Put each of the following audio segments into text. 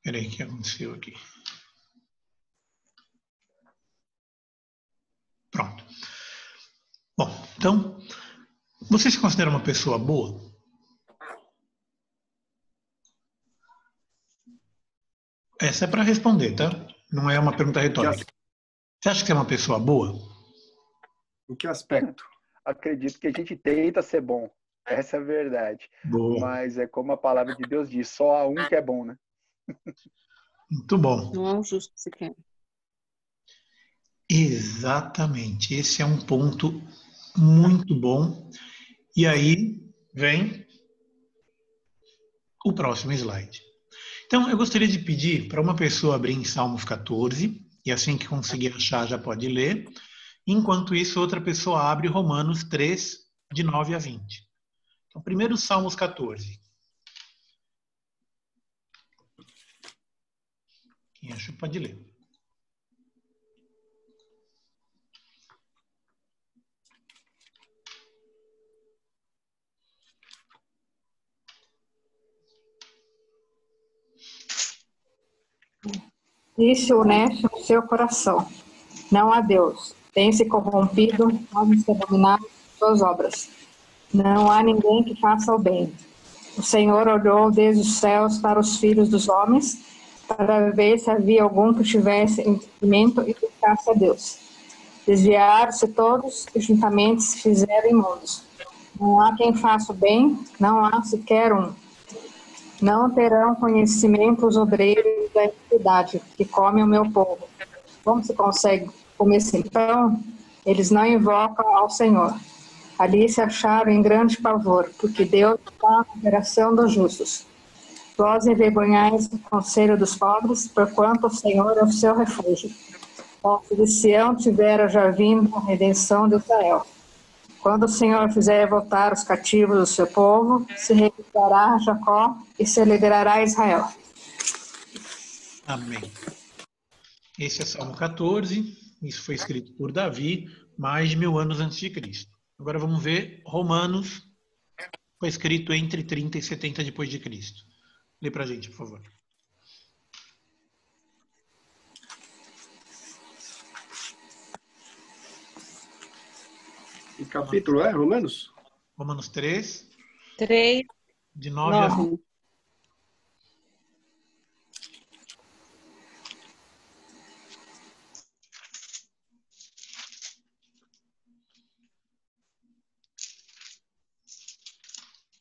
Peraí, o que aconteceu aqui? Pronto. Bom, então, você se considera uma pessoa boa? Essa é para responder, tá? Não é uma pergunta retórica. Você acha que você é uma pessoa boa? Em que aspecto? Acredito que a gente tenta ser bom. Essa é a verdade. Boa. Mas é como a palavra de Deus diz, só há um que é bom, né? Muito bom. Não é um justo sequer. Exatamente. Esse é um ponto muito bom. E aí vem o próximo slide. Então, eu gostaria de pedir para uma pessoa abrir em Salmos 14, e assim que conseguir achar já pode ler. Enquanto isso, outra pessoa abre Romanos 3, de 9 a 20. Então, primeiro Salmos 14. Quem achou pode ler. Disse o honesto no seu coração: não há Deus. Tem se corrompido, fazem se abominar suas obras. Não há ninguém que faça o bem. O Senhor olhou desde os céus para os filhos dos homens, para ver se havia algum que tivesse entendimento e buscasse a Deus. Desviaram-se todos e juntamente se fizeram imundos. Não há quem faça o bem, não há sequer um. Não terão conhecimento os obreiros da iniquidade, que comem o meu povo. Como se consegue comer sem pão? Eles não invocam ao Senhor. Ali se acharam em grande pavor, porque Deus está na cooperação dos justos. Vós envergonhais o conselho dos pobres, porquanto o Senhor é o seu refúgio. Posse de Sião tivera já vindo a redenção de Israel. Quando o Senhor fizer voltar os cativos do seu povo, se recuperará Jacó e se alegrará Israel. Amém. Esse é Salmo 14. Isso foi escrito por Davi, mais de 1000 anos antes de Cristo. Agora vamos ver Romanos. Foi escrito entre 30 e 70 depois de Cristo. Lê pra gente, por favor. Que capítulo é, Romanos? Romanos 3, 3, de 9 a 20. 9.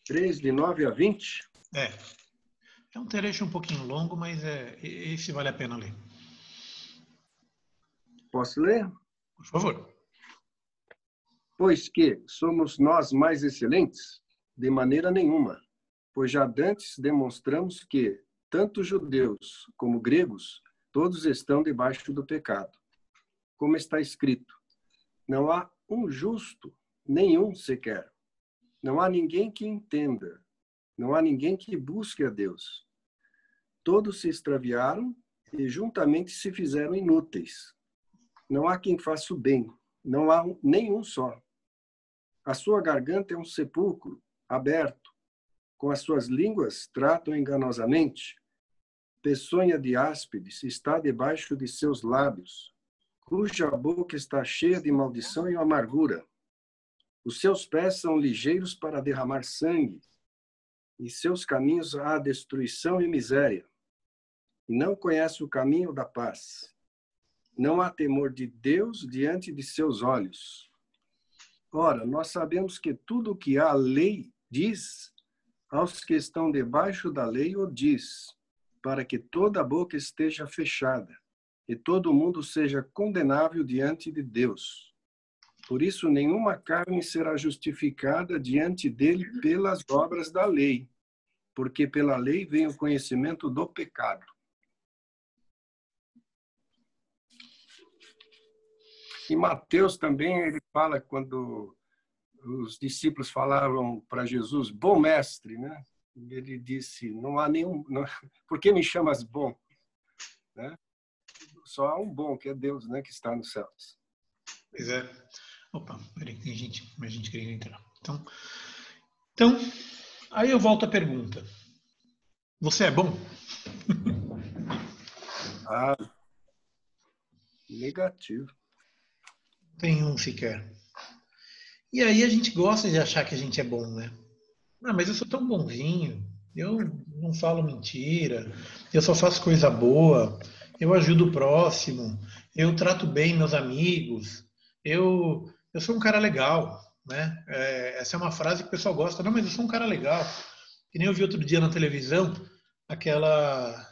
Três de 9 a 20? É um trecho um pouquinho longo, mas esse vale a pena ler. Posso ler? Por favor. Pois que somos nós mais excelentes? De maneira nenhuma. Pois já dantes demonstramos que, tanto judeus como gregos, todos estão debaixo do pecado. Como está escrito, não há um justo, nenhum sequer. Não há ninguém que entenda. Não há ninguém que busque a Deus. Todos se extraviaram e juntamente se fizeram inúteis. Não há quem faça o bem. Não há nenhum só. A sua garganta é um sepulcro aberto. Com as suas línguas tratam enganosamente. Peçonha de áspides está debaixo de seus lábios, cuja boca está cheia de maldição e amargura. Os seus pés são ligeiros para derramar sangue, e seus caminhos há destruição e miséria. E não conhece o caminho da paz. Não há temor de Deus diante de seus olhos. Ora, nós sabemos que tudo o que a lei diz, aos que estão debaixo da lei o diz, para que toda a boca esteja fechada e todo mundo seja condenável diante de Deus. Por isso, nenhuma carne será justificada diante dele pelas obras da lei, porque pela lei vem o conhecimento do pecado. E Mateus também, ele fala quando os discípulos falavam para Jesus, bom mestre, né? Ele disse, não há nenhum, não, por que me chamas bom? Né? Só há um bom, que é Deus, né, que está nos céus. Pois é. Opa, peraí, a gente queria entrar. Então, aí eu volto à pergunta. Você é bom? Ah, negativo. Tem um sequer. E aí a gente gosta de achar que a gente é bom, né? Ah, mas eu sou tão bonzinho, eu não falo mentira, eu só faço coisa boa, eu ajudo o próximo, eu trato bem meus amigos, eu sou um cara legal, né? Essa é uma frase que o pessoal gosta, não, mas eu sou um cara legal. Que nem eu vi outro dia na televisão, aquela.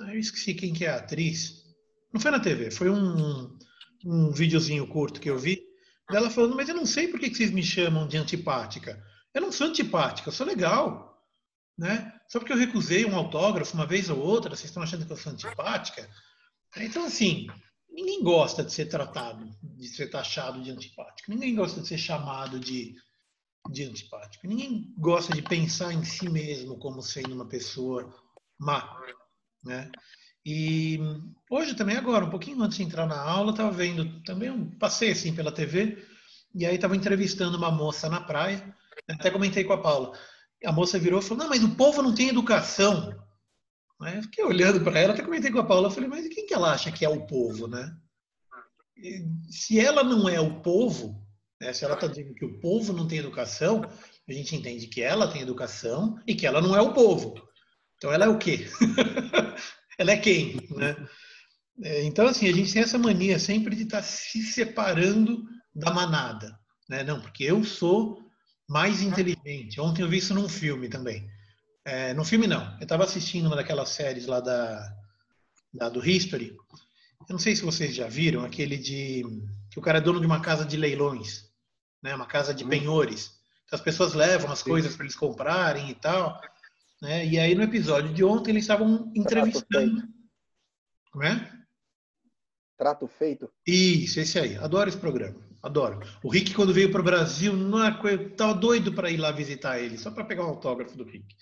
Eu esqueci quem que é a atriz. Não foi na TV, foi um videozinho curto que eu vi dela falando, mas eu não sei por que vocês me chamam de antipática. Eu não sou antipática, eu sou legal, né? Só porque eu recusei um autógrafo uma vez ou outra, vocês estão achando que eu sou antipática? Então, assim, ninguém gosta de ser tratado, de ser taxado de antipático. Ninguém gosta de ser chamado de antipático. Ninguém gosta de pensar em si mesmo como sendo uma pessoa má, né? E hoje também, agora, um pouquinho antes de entrar na aula, estava vendo também um passeio assim pela TV, e aí estava entrevistando uma moça na praia, até comentei com a Paula. A moça virou e falou: não, mas o povo não tem educação. Aí eu fiquei olhando para ela, até comentei com a Paula, eu falei: mas quem que ela acha que é o povo, né? E se ela não é o povo, né, se ela está dizendo que o povo não tem educação, a gente entende que ela tem educação e que ela não é o povo. Então ela é o quê? Ela é quem, né? Então, assim, a gente tem essa mania sempre de estar se separando da manada, né? Não, porque eu sou mais inteligente. Ontem eu vi isso num filme também. No filme, não. Eu estava assistindo uma daquelas séries lá do History. Eu não sei se vocês já viram, aquele que o cara é dono de uma casa de leilões, né? Uma casa de penhores. Então, as pessoas levam as Sim. coisas para eles comprarem e tal, né? E aí, no episódio de ontem, eles estavam Trato entrevistando. feito. Como é? Trato feito? Isso, esse aí. Adoro esse programa. Adoro. O Rick, quando veio para o Brasil, não estava doido para ir lá visitar ele, só para pegar o autógrafo do Rick.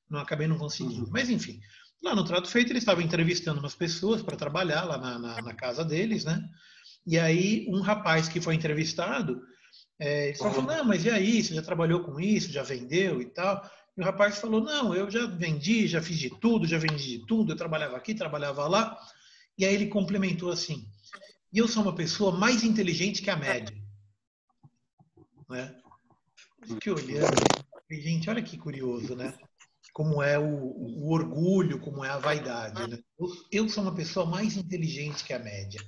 Não acabei não conseguindo. Mas, enfim, lá no Trato Feito, eles estavam entrevistando umas pessoas para trabalhar lá na casa deles, né? E aí, um rapaz que foi entrevistado, só falou: não, mas e aí? Você já trabalhou com isso? Já vendeu e tal? E o rapaz falou: não, eu já vendi, já fiz de tudo, já vendi de tudo, eu trabalhava aqui, trabalhava lá. E aí ele complementou assim: e eu sou uma pessoa mais inteligente que a média, né? Fiquei olhando, e, gente, olha que curioso, né? Como é o orgulho, como é a vaidade, né? Eu sou uma pessoa mais inteligente que a média.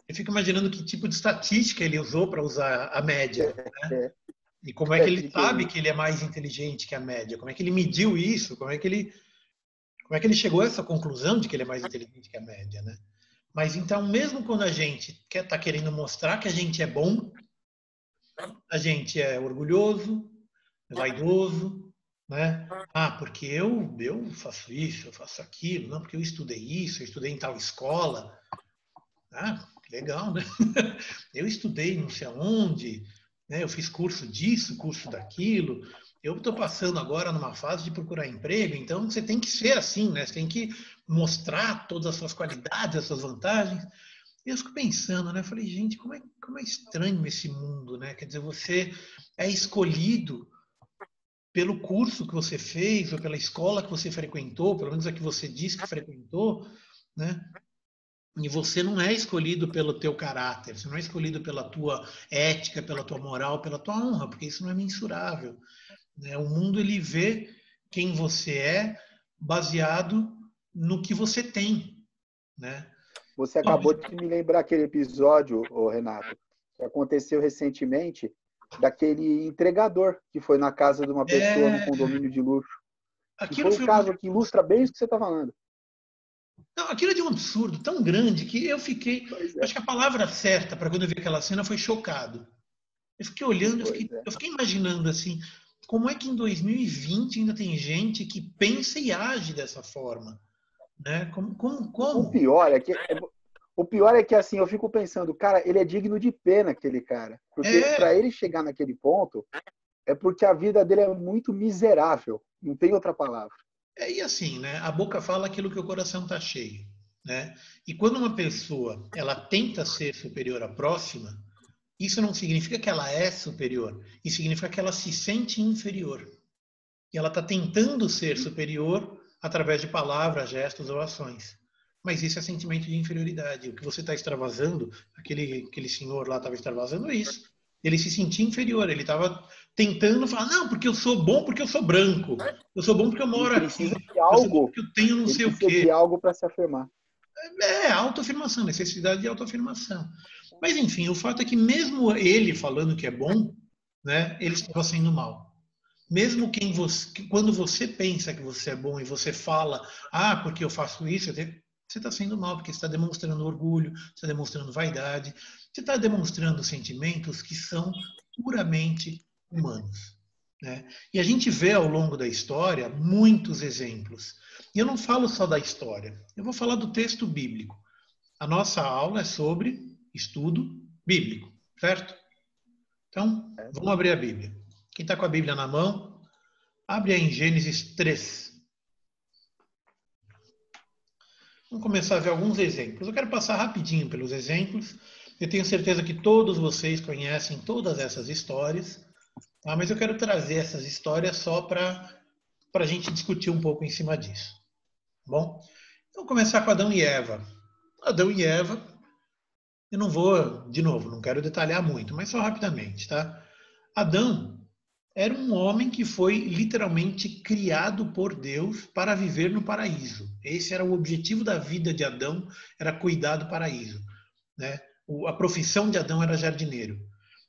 Eu fico imaginando que tipo de estatística ele usou para usar a média, né? É, E como é que ele de sabe QI. que ele é mais inteligente que a média? Como é que ele mediu isso? Como é que ele chegou a essa conclusão de que ele é mais inteligente que a média, né? Mas então, mesmo quando a gente está querendo mostrar que a gente é bom, a gente é orgulhoso, é vaidoso, né? Ah, porque eu faço isso, eu faço aquilo, não, porque eu estudei isso, eu estudei em tal escola. Ah, que legal, né? Eu estudei não sei aonde, né? Eu fiz curso disso, curso daquilo. Eu estou passando agora numa fase de procurar emprego, então você tem que ser assim, né? Você tem que mostrar todas as suas qualidades, as suas vantagens. E eu fico pensando, né? Eu falei, gente, como é estranho esse mundo, né? Quer dizer, você é escolhido pelo curso que você fez, ou pela escola que você frequentou, pelo menos a que você disse que frequentou, né? E você não é escolhido pelo teu caráter, você não é escolhido pela tua ética, pela tua moral, pela tua honra, porque isso não é mensurável, né? O mundo ele vê quem você é baseado no que você tem, né? Você acabou de me lembrar aquele episódio, ô Renato, que aconteceu recentemente, daquele entregador que foi na casa de uma pessoa num É, condomínio de luxo. E aquilo foi um foi uma caso que ilustra bem isso que você está falando. Não, aquilo é de um absurdo tão grande que eu fiquei. Pois é, Acho que a palavra certa para quando eu vi aquela cena foi chocado. Eu fiquei olhando, eu pois fiquei, é. eu fiquei imaginando assim, como é que em 2020 ainda tem gente que pensa e age dessa forma, né? Como, como, O como? pior é que o pior é que assim, eu fico pensando, cara, ele é digno de pena aquele cara, porque para É, ele chegar naquele ponto é porque a vida dele é muito miserável, não tem outra palavra. e assim, né? A boca fala aquilo que o coração está cheio, né? E quando uma pessoa ela tenta ser superior à próxima, isso não significa que ela é superior, isso significa que ela se sente inferior. E ela está tentando ser superior através de palavras, gestos ou ações. Mas isso é sentimento de inferioridade. O que você está extravasando, aquele senhor lá estava extravasando isso. Ele se sentia inferior, ele estava tentando falar, não, porque eu sou bom porque eu sou branco. Eu sou bom porque eu moro aqui. Eu sou bom porque eu tenho não sei o quê. Ele precisa de algo para se afirmar. É autoafirmação, necessidade de autoafirmação. Mas, enfim, o fato é que mesmo ele falando que é bom, né, ele estava sendo mal. Mesmo quando você pensa que você é bom e você fala, porque eu faço isso, você está sendo mal, porque você está demonstrando orgulho, você está demonstrando vaidade, você está demonstrando sentimentos que são puramente humanos. Né? E a gente vê ao longo da história muitos exemplos. E eu não falo só da história, eu vou falar do texto bíblico. A nossa aula é sobre estudo bíblico, certo? Então, vamos abrir a Bíblia. Quem está com a Bíblia na mão, abre aí em Gênesis 3. Vamos começar a ver alguns exemplos. Eu quero passar rapidinho pelos exemplos. Eu tenho certeza que todos vocês conhecem todas essas histórias, tá? Mas eu quero trazer essas histórias só para a gente discutir um pouco em cima disso. Bom, então vamos começar com Adão e Eva. Adão e Eva, eu não vou, de novo, não quero detalhar muito, mas só rapidamente, tá? Adão era um homem que foi literalmente criado por Deus para viver no paraíso. Esse era o objetivo da vida de Adão, era cuidar do paraíso, né? A profissão de Adão era jardineiro.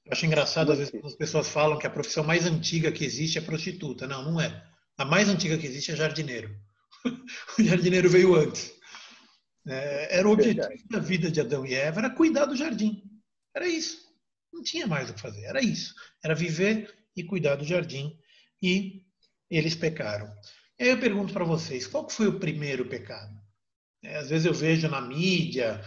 Eu acho engraçado, às vezes, quando as pessoas falam que a profissão mais antiga que existe é prostituta. Não, não é. A mais antiga que existe é jardineiro. O jardineiro veio antes. Era o objetivo da vida de Adão e Eva, era cuidar do jardim. Era isso. Não tinha mais o que fazer. Era isso. Era viver e cuidar do jardim. E eles pecaram. E aí eu pergunto para vocês, qual que foi o primeiro pecado? Às vezes eu vejo na mídia,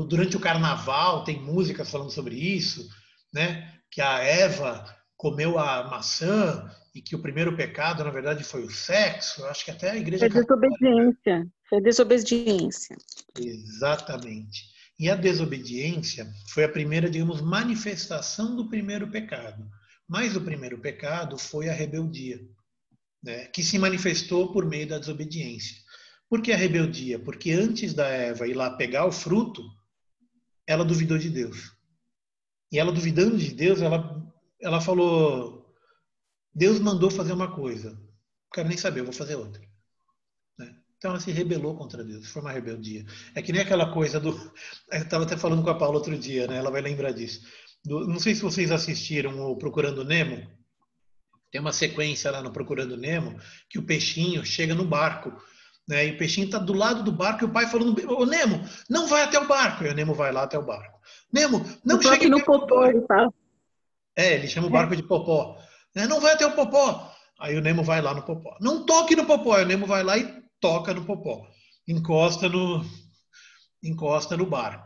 durante o carnaval, tem músicas falando sobre isso, né? Que a Eva comeu a maçã e que o primeiro pecado, na verdade, foi o sexo. Eu acho que até a igreja desobediência. Foi desobediência. Exatamente. E a desobediência foi a primeira, digamos, manifestação do primeiro pecado. Mas o primeiro pecado foi a rebeldia, né? Que se manifestou por meio da desobediência. Por que a rebeldia? Porque antes da Eva ir lá pegar o fruto, ela duvidou de Deus. E ela duvidando de Deus, ela falou, Deus mandou fazer uma coisa. Não quero nem saber, eu vou fazer outra. Né? Então ela se rebelou contra Deus, foi uma rebeldia. É que nem aquela coisa do... Eu estava até falando com a Paula outro dia, né? Ela vai lembrar disso. Não sei se vocês assistiram o Procurando Nemo. Tem uma sequência lá no Procurando Nemo que o peixinho chega no barco, né? E o peixinho está do lado do barco e o pai falando, ô Nemo, não vai até o barco. E o Nemo vai lá até o barco. Nemo, não chegue no popó, ele fala. ele chama o barco de popó. Não vai até o popó. Aí o Nemo vai lá no popó. Não toque no popó. Aí o Nemo vai lá e toca no popó. Encosta no barco.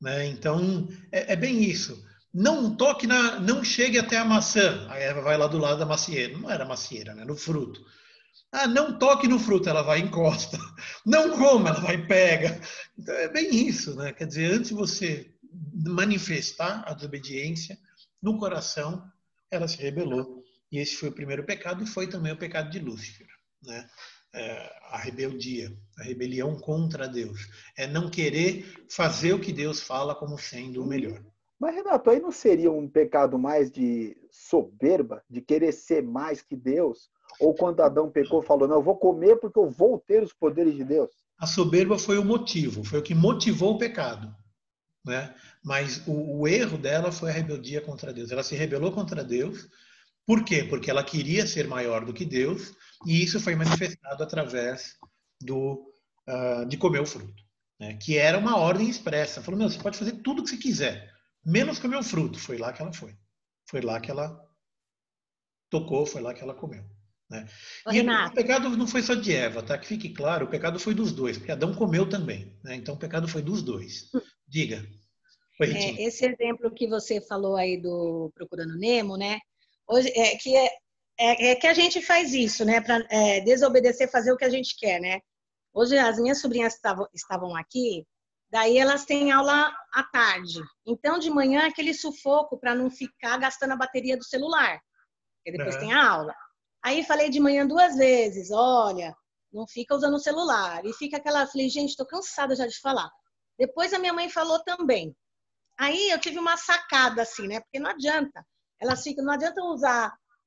Né? Então, é bem isso. Não toque não chegue até a maçã. A Eva vai lá do lado da macieira. Não era macieira, né? No fruto. Não toque no fruto, ela vai e encosta. Não coma, ela vai e pega. Então é bem isso, né? Quer dizer, antes de você manifestar a desobediência no coração, ela se rebelou. E esse foi o primeiro pecado e foi também o pecado de Lúcifer, né? A rebeldia, a rebelião contra Deus. É não querer fazer o que Deus fala como sendo o melhor. Mas, Renato, aí não seria um pecado mais de soberba, de querer ser mais que Deus? Ou quando Adão pecou, falou, não, eu vou comer porque eu vou ter os poderes de Deus? A soberba foi o motivo, foi o que motivou o pecado. Né? Mas o erro dela foi a rebeldia contra Deus. Ela se rebelou contra Deus. Por quê? Porque ela queria ser maior do que Deus e isso foi manifestado através de comer o fruto. Né? Que era uma ordem expressa. Falou, você pode fazer tudo o que você quiser, menos comer o fruto. Foi lá que ela foi. Foi lá que ela tocou, foi lá que ela comeu. Né? E o pecado não foi só de Eva, tá? Que fique claro, o pecado foi dos dois, porque Adão comeu também. Né? Então o pecado foi dos dois. Diga. Esse exemplo que você falou aí do Procurando Nemo, né? Hoje, que a gente faz isso, né? Para desobedecer, fazer o que a gente quer, né? Hoje as minhas sobrinhas estavam aqui, daí elas têm aula à tarde. Então, de manhã, aquele sufoco para não ficar gastando a bateria do celular, porque depois tem a aula. Aí falei de manhã 2 vezes, olha, Não fica usando o celular. E fica aquela... Falei, gente, tô cansada já de falar. Depois a minha mãe falou também. Aí eu tive uma sacada assim, né? Porque não adianta. Não adianta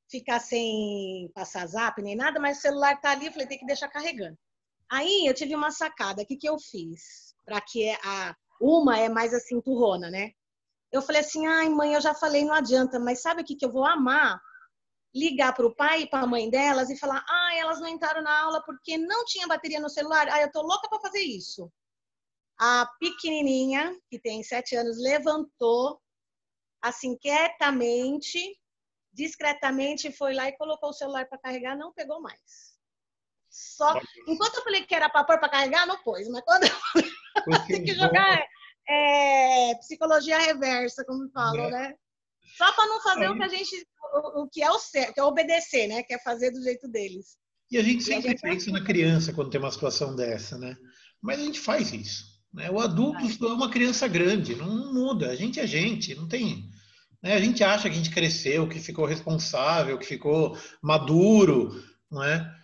ficar sem passar zap nem nada, mas o celular tá ali, eu falei, tem que deixar carregando. Aí eu tive uma sacada. O que eu fiz? Para que uma é mais assim, turrona, né? Eu falei assim, ai, mãe, eu já falei, não adianta, mas sabe o que eu vou amar? Ligar para o pai e para a mãe delas e falar, ai, elas não entraram na aula porque não tinha bateria no celular. Ai, eu tô louca para fazer isso. A pequenininha, que tem 7 anos, levantou, assim, quietamente, discretamente, foi lá e colocou o celular para carregar, não pegou mais. Só, enquanto eu falei que era para pôr para carregar, não pôs, mas quando eu tem que jogar psicologia reversa, como falam, né? Só para não fazer o que é o certo, que é obedecer, né? Que é fazer do jeito deles. E a gente sempre pensa na criança quando tem uma situação dessa, né? Mas a gente faz isso. Né? O adulto é uma criança grande, não muda. A gente é gente, não tem. Né? A gente acha que a gente cresceu, que ficou responsável, que ficou maduro, não é?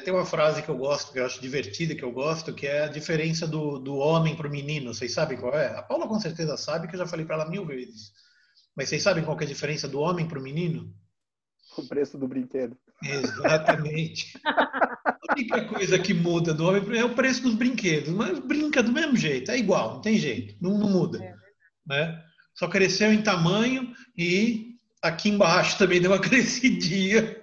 Tem uma frase que eu gosto, que eu acho divertida, que eu gosto, que é a diferença do homem para o menino. Vocês sabem qual é? A Paula com certeza sabe, que eu já falei para ela 1000 vezes. Mas vocês sabem qual que é a diferença do homem para o menino? O preço do brinquedo. Exatamente. A única coisa que muda do homem é o preço dos brinquedos, mas brinca do mesmo jeito, é igual, não tem jeito, não muda. Né? Só cresceu em tamanho e aqui embaixo também deu uma crescidinha.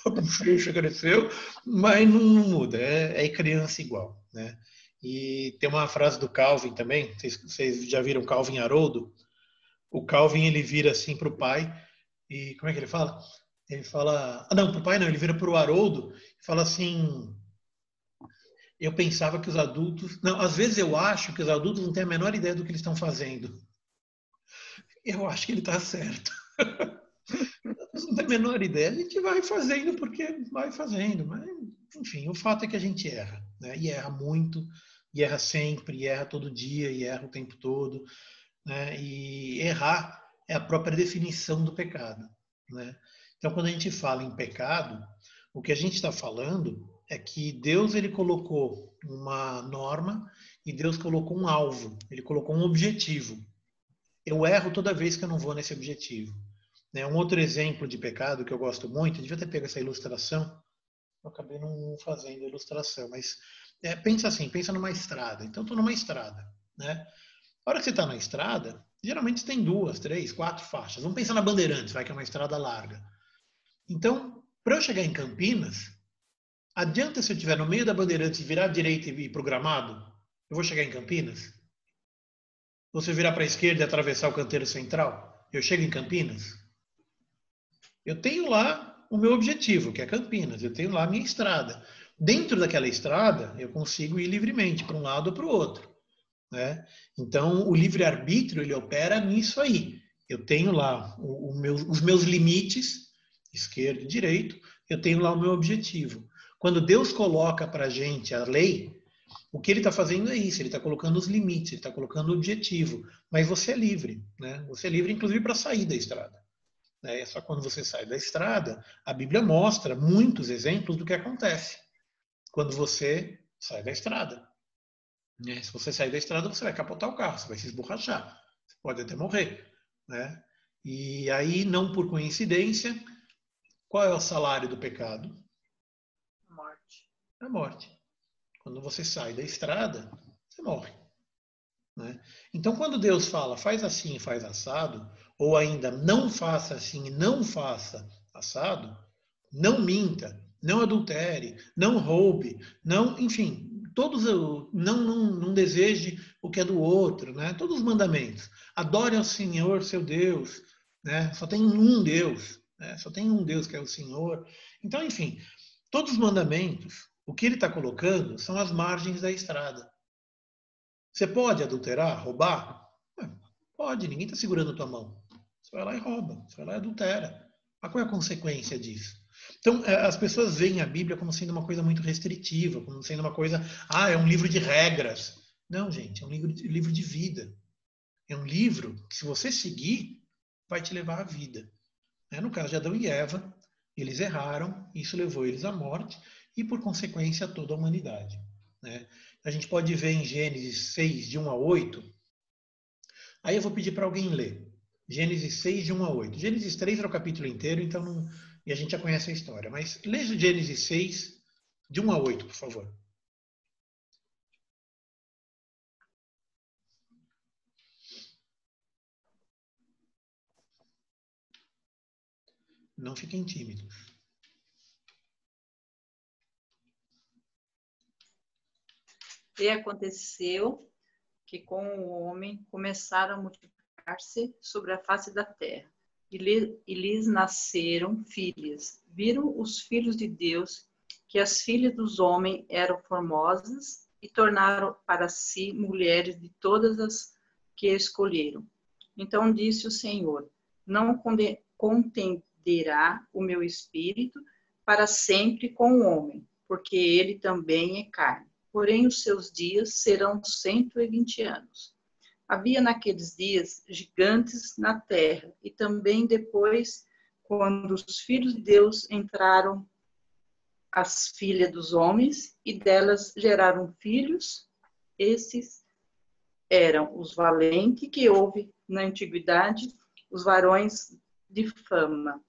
A bochecha cresceu, mas não muda, é criança igual. Né? E tem uma frase do Calvin também, vocês já viram Calvin Haroldo? O Calvin, ele vira assim para o pai e como é que ele fala? Ele fala... não, para o pai não, ele vira para o Haroldo e fala assim... Eu pensava que os adultos... Não, às vezes eu acho que os adultos não têm a menor ideia do que eles estão fazendo. Eu acho que ele está certo. Não tem a menor ideia. A gente vai fazendo porque vai fazendo. Mas, enfim, o fato é que a gente erra. Né? E erra muito, e erra sempre, e erra todo dia, e erra o tempo todo. Né? E errar é a própria definição do pecado. Né? Então, quando a gente fala em pecado, o que a gente está falando é que Deus ele colocou uma norma e Deus colocou um alvo, ele colocou um objetivo. Eu erro toda vez que eu não vou nesse objetivo. Né? Um outro exemplo de pecado que eu gosto muito, eu devia ter pego essa ilustração, eu acabei não fazendo a ilustração, mas pensa assim, pensa numa estrada. Então, estou numa estrada. Né? A hora que você está na estrada, geralmente você tem 2, 3, 4 faixas. Vamos pensar na Bandeirantes, vai que é uma estrada larga. Então, para eu chegar em Campinas, adianta se eu estiver no meio da Bandeirantes e virar à direita e ir para o Gramado? Eu vou chegar em Campinas? Ou se eu virar para a esquerda e atravessar o canteiro central? Eu chego em Campinas? Eu tenho lá o meu objetivo, que é Campinas. Eu tenho lá a minha estrada. Dentro daquela estrada, eu consigo ir livremente para um lado ou para o outro. Né? Então, o livre-arbítrio ele opera nisso aí. Eu tenho lá os meus limites, esquerdo e direito, eu tenho lá o meu objetivo. Quando Deus coloca para a gente a lei, o que ele está fazendo é isso, ele está colocando os limites, ele está colocando o objetivo, mas você é livre. Né? Você é livre, inclusive, para sair da estrada. É só quando você sai da estrada, a Bíblia mostra muitos exemplos do que acontece quando você sai da estrada. Se você sair da estrada, você vai capotar o carro, você vai se esborrachar, você pode até morrer. Né? E aí, não por coincidência, qual é o salário do pecado? Morte. A morte. Quando você sai da estrada, você morre. Né? Então, quando Deus fala, faz assim e faz assado, ou ainda não faça assim e não faça assado, não minta, não adultere, não roube, não, enfim, todos não deseje o que é do outro, né? Todos os mandamentos. Adore ao Senhor, seu Deus, né? Só tem um Deus, né? Só tem um Deus que é o Senhor. Então, enfim, todos os mandamentos, o que ele está colocando são as margens da estrada. Você pode adulterar, roubar? Pode, ninguém está segurando a tua mão. Você vai lá e rouba, você vai lá e adultera. Mas qual é a consequência disso? Então, as pessoas veem a Bíblia como sendo uma coisa muito restritiva, como sendo uma coisa, é um livro de regras. Não, gente, é um livro de vida. É um livro que, se você seguir, vai te levar à vida. No caso de Adão e Eva, eles erraram, isso levou eles à morte, e, por consequência, toda a humanidade, né? A gente pode ver em Gênesis 6, de 1 a 8. Aí eu vou pedir para alguém ler. Gênesis 6, de 1 a 8. Gênesis 3 era o capítulo inteiro, então não... e a gente já conhece a história. Mas leia Gênesis 6, de 1 a 8, por favor. Não fiquem tímidos. E aconteceu que com o homem começaram a multiplicar-se sobre a face da terra, e lhes nasceram filhas. Viram os filhos de Deus que as filhas dos homens eram formosas e tornaram para si mulheres de todas as que escolheram. Então disse o Senhor: não contenderá o meu espírito para sempre com o homem, porque ele também é carne. Porém, os seus dias serão 120 anos. Havia naqueles dias gigantes na terra, e também depois, quando os filhos de Deus entraram as filhas dos homens, e delas geraram filhos, esses eram os valentes que houve na antiguidade, os varões de fama.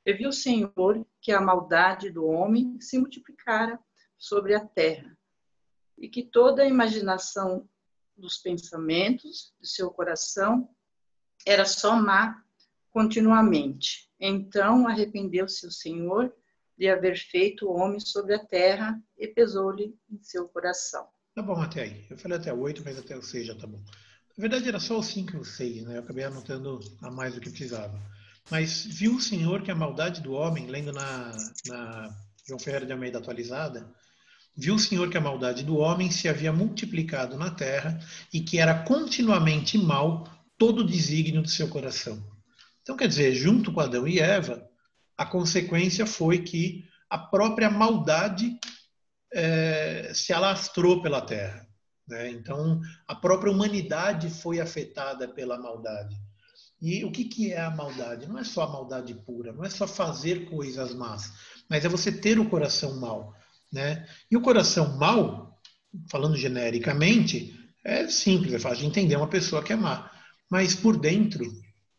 E viu o Senhor que a maldade do homem se multiplicara sobre a terra, e que toda a imaginação dos pensamentos do seu coração era só má continuamente. Então arrependeu-se o Senhor de haver feito o homem sobre a terra e pesou-lhe em seu coração. Tá bom até aí. Eu falei até o 8, mas até o 6 já tá bom. Na verdade era só o 5 e o 6, né? Eu acabei anotando a mais do que precisava. Mas viu o Senhor que a maldade do homem, lendo na João Ferreira de Almeida atualizada, viu o Senhor que a maldade do homem se havia multiplicado na terra e que era continuamente mal todo o desígnio do seu coração. Então, quer dizer, junto com Adão e Eva, a consequência foi que a própria maldade se alastrou pela terra, né? Então, a própria humanidade foi afetada pela maldade. E o que é a maldade? Não é só a maldade pura, não é só fazer coisas más, mas é você ter o coração mau, né? E o coração mau, falando genericamente, é simples, é fácil de entender uma pessoa que é má. Mas por dentro,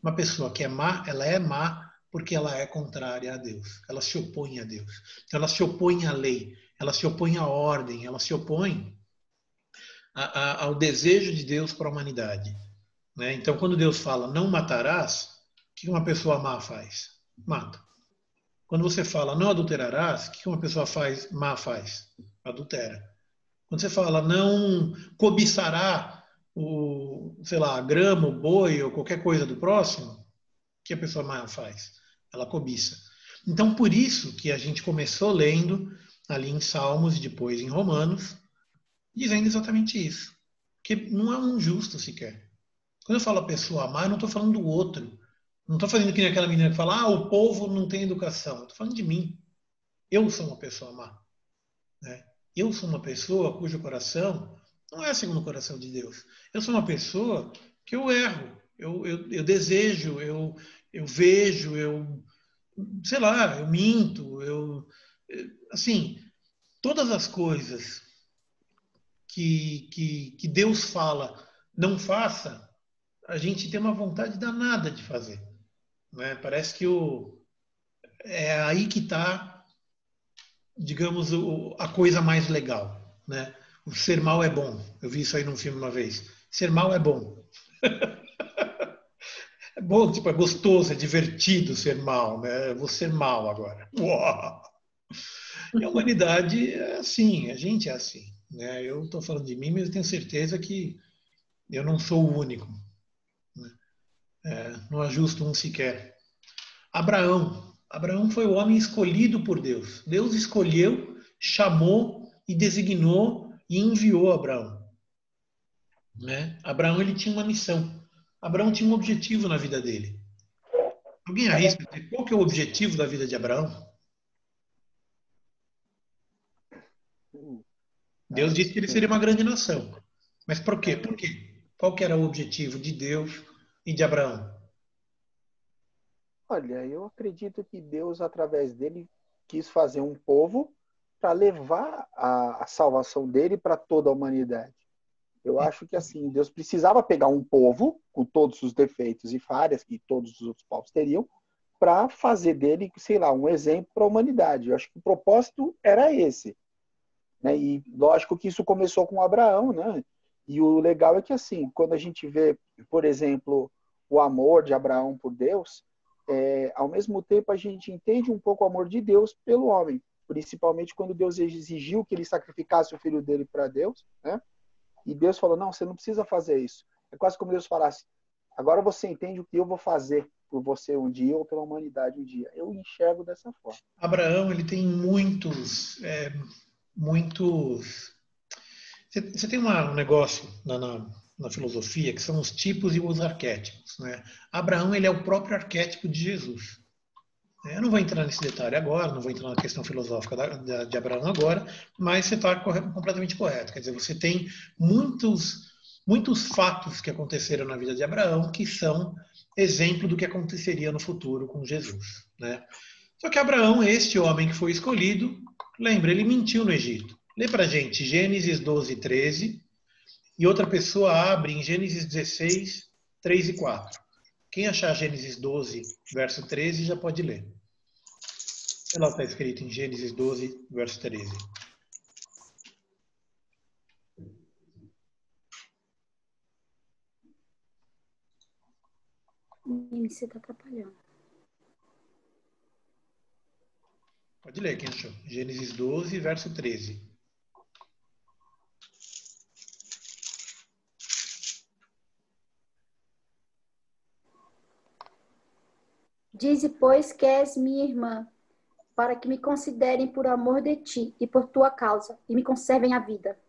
uma pessoa que é má, ela é má porque ela é contrária a Deus. Ela se opõe a Deus. Então, ela se opõe à lei, ela se opõe à ordem, ela se opõe ao desejo de Deus para a humanidade, né? Então, quando Deus fala não matarás, o que uma pessoa má faz? Mata. Quando você fala não adulterarás, o que uma pessoa má faz? Adultera. Quando você fala não cobiçará sei lá, a grama, o boi ou qualquer coisa do próximo, o que a pessoa má faz? Ela cobiça. Então, por isso que a gente começou lendo ali em Salmos e depois em Romanos, dizendo exatamente isso. Que não é um justo sequer. Quando eu falo a pessoa má, eu não estou falando do outro. Não estou fazendo que nem aquela menina que fala, o povo não tem educação. Estou falando de mim. Eu sou uma pessoa má, né? Eu sou uma pessoa cujo coração não é segundo o coração de Deus. Eu sou uma pessoa que eu erro, eu desejo, eu vejo, sei lá, eu minto, assim, todas as coisas que Deus fala não faça, a gente tem uma vontade danada de fazer, né? Parece que é aí que está, digamos, a coisa mais legal, né? O ser mal é bom. Eu vi isso aí num filme uma vez. Ser mal é bom. É bom, tipo, é gostoso, é divertido ser mal, né? Eu vou ser mal agora. Uau! E a humanidade é assim, a gente é assim, né? Eu estou falando de mim, mas eu tenho certeza que eu não sou o único, né? Não há justo um sequer. Abraão foi o homem escolhido por Deus. Deus escolheu, chamou e designou e enviou Abraão, né? Abraão ele tinha uma missão. Abraão tinha um objetivo na vida dele. Alguém arrisca dizer qual que é o objetivo da vida de Abraão? Deus disse que ele seria uma grande nação. Mas por quê? Por quê? Qual que era o objetivo de Deus e de Abraão? Olha, eu acredito que Deus, através dele, quis fazer um povo para levar a salvação dele para toda a humanidade. Eu acho que assim, Deus precisava pegar um povo com todos os defeitos e falhas que todos os outros povos teriam para fazer dele, sei lá, um exemplo para a humanidade. Eu acho que o propósito era esse, né? E lógico que isso começou com Abraão, né? E o legal é que assim, quando a gente vê, por exemplo, o amor de Abraão por Deus, ao mesmo tempo a gente entende um pouco o amor de Deus pelo homem, principalmente quando Deus exigiu que ele sacrificasse o filho dele para Deus, né? E Deus falou, não, você não precisa fazer isso. É quase como Deus falasse, agora você entende o que eu vou fazer por você um dia ou pela humanidade um dia. Eu enxergo dessa forma. Abraão, ele tem muitos... Você tem um negócio na filosofia que são os tipos e os arquétipos, né? Abraão, ele é o próprio arquétipo de Jesus. Eu não vou entrar nesse detalhe agora, não vou entrar na questão filosófica de Abraão agora, mas você está completamente correto. Quer dizer, você tem muitos fatos que aconteceram na vida de Abraão que são exemplo do que aconteceria no futuro com Jesus, né? Só que Abraão, este homem que foi escolhido, lembra, ele mentiu no Egito. Lê pra gente Gênesis 12, 13, e outra pessoa abre em Gênesis 16, 3 e 4. Quem achar Gênesis 12, verso 13, já pode ler. Olha lá, está escrito em Gênesis 12, verso 13. O MC está atrapalhando. Pode ler, quem achou? Gênesis 12, verso 13. Dize, pois, que és minha irmã, para que me considerem por amor de ti e por tua causa, e me conservem a vida.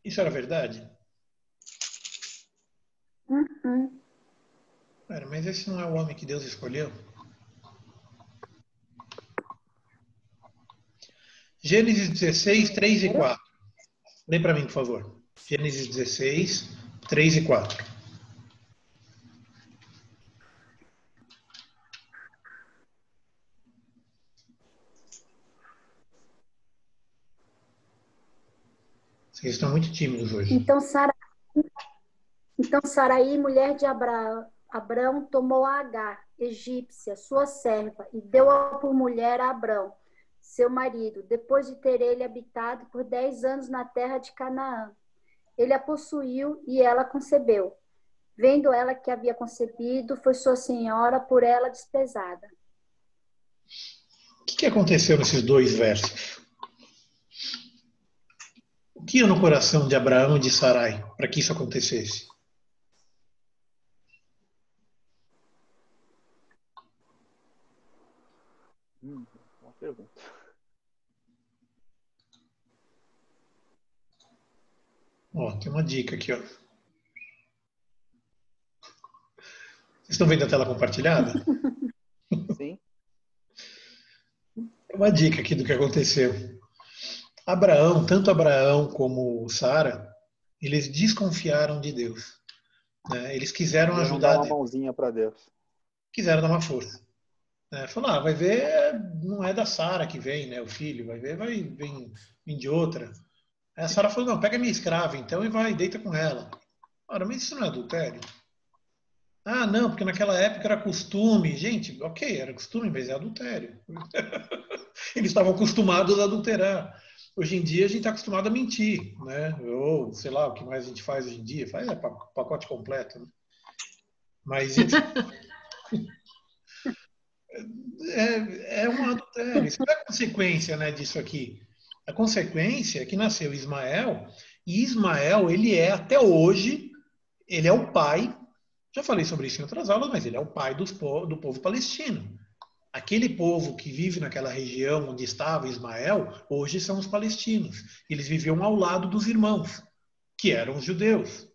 Isso era verdade? Pera, mas esse não é o homem que Deus escolheu? Gênesis 16, 3 e 4. Lê para mim, por favor. Gênesis 16, 3 e 4. Vocês estão muito tímidos hoje. Então Saraí, mulher de Abrão, tomou a Agar, egípcia, sua serva, e deu-a por mulher a Abrão, seu marido, depois de ter ele habitado por 10 anos na terra de Canaã. Ele a possuiu e ela concebeu. Vendo ela que havia concebido, foi sua senhora por ela desprezada. O que aconteceu nesses dois versos? O que ia no coração de Abraão e de Sarai para que isso acontecesse? Uma pergunta. Ó, tem uma dica aqui, ó. Vocês estão vendo a tela compartilhada? Sim. Tem uma dica aqui do que aconteceu. Abraão, tanto Abraão como Sara, eles desconfiaram de Deus, né? Eles quiseram ajudar dar uma Deus. mãozinha para Deus. Quiseram dar uma força. Falaram, vai ver, não é da Sara que vem, né? O filho, vai ver, vem de outra. Aí a Sara falou, não, pega minha escrava então e vai, deita com ela. Ora, mas isso não é adultério? Ah, não, porque naquela época era costume. Gente, ok, era costume, mas é adultério. Eles estavam acostumados a adulterar. Hoje em dia a gente está acostumado a mentir, né? Ou, sei lá, o que mais a gente faz hoje em dia? Faz pacote completo, né? Mas, enfim, é um adultério. Isso é a consequência, né, disso aqui. A consequência é que nasceu Ismael, e Ismael, ele é, até hoje, ele é o pai, já falei sobre isso em outras aulas, mas ele é o pai do povo palestino. Aquele povo que vive naquela região onde estava Ismael, hoje são os palestinos. Eles viviam ao lado dos irmãos, que eram os judeus,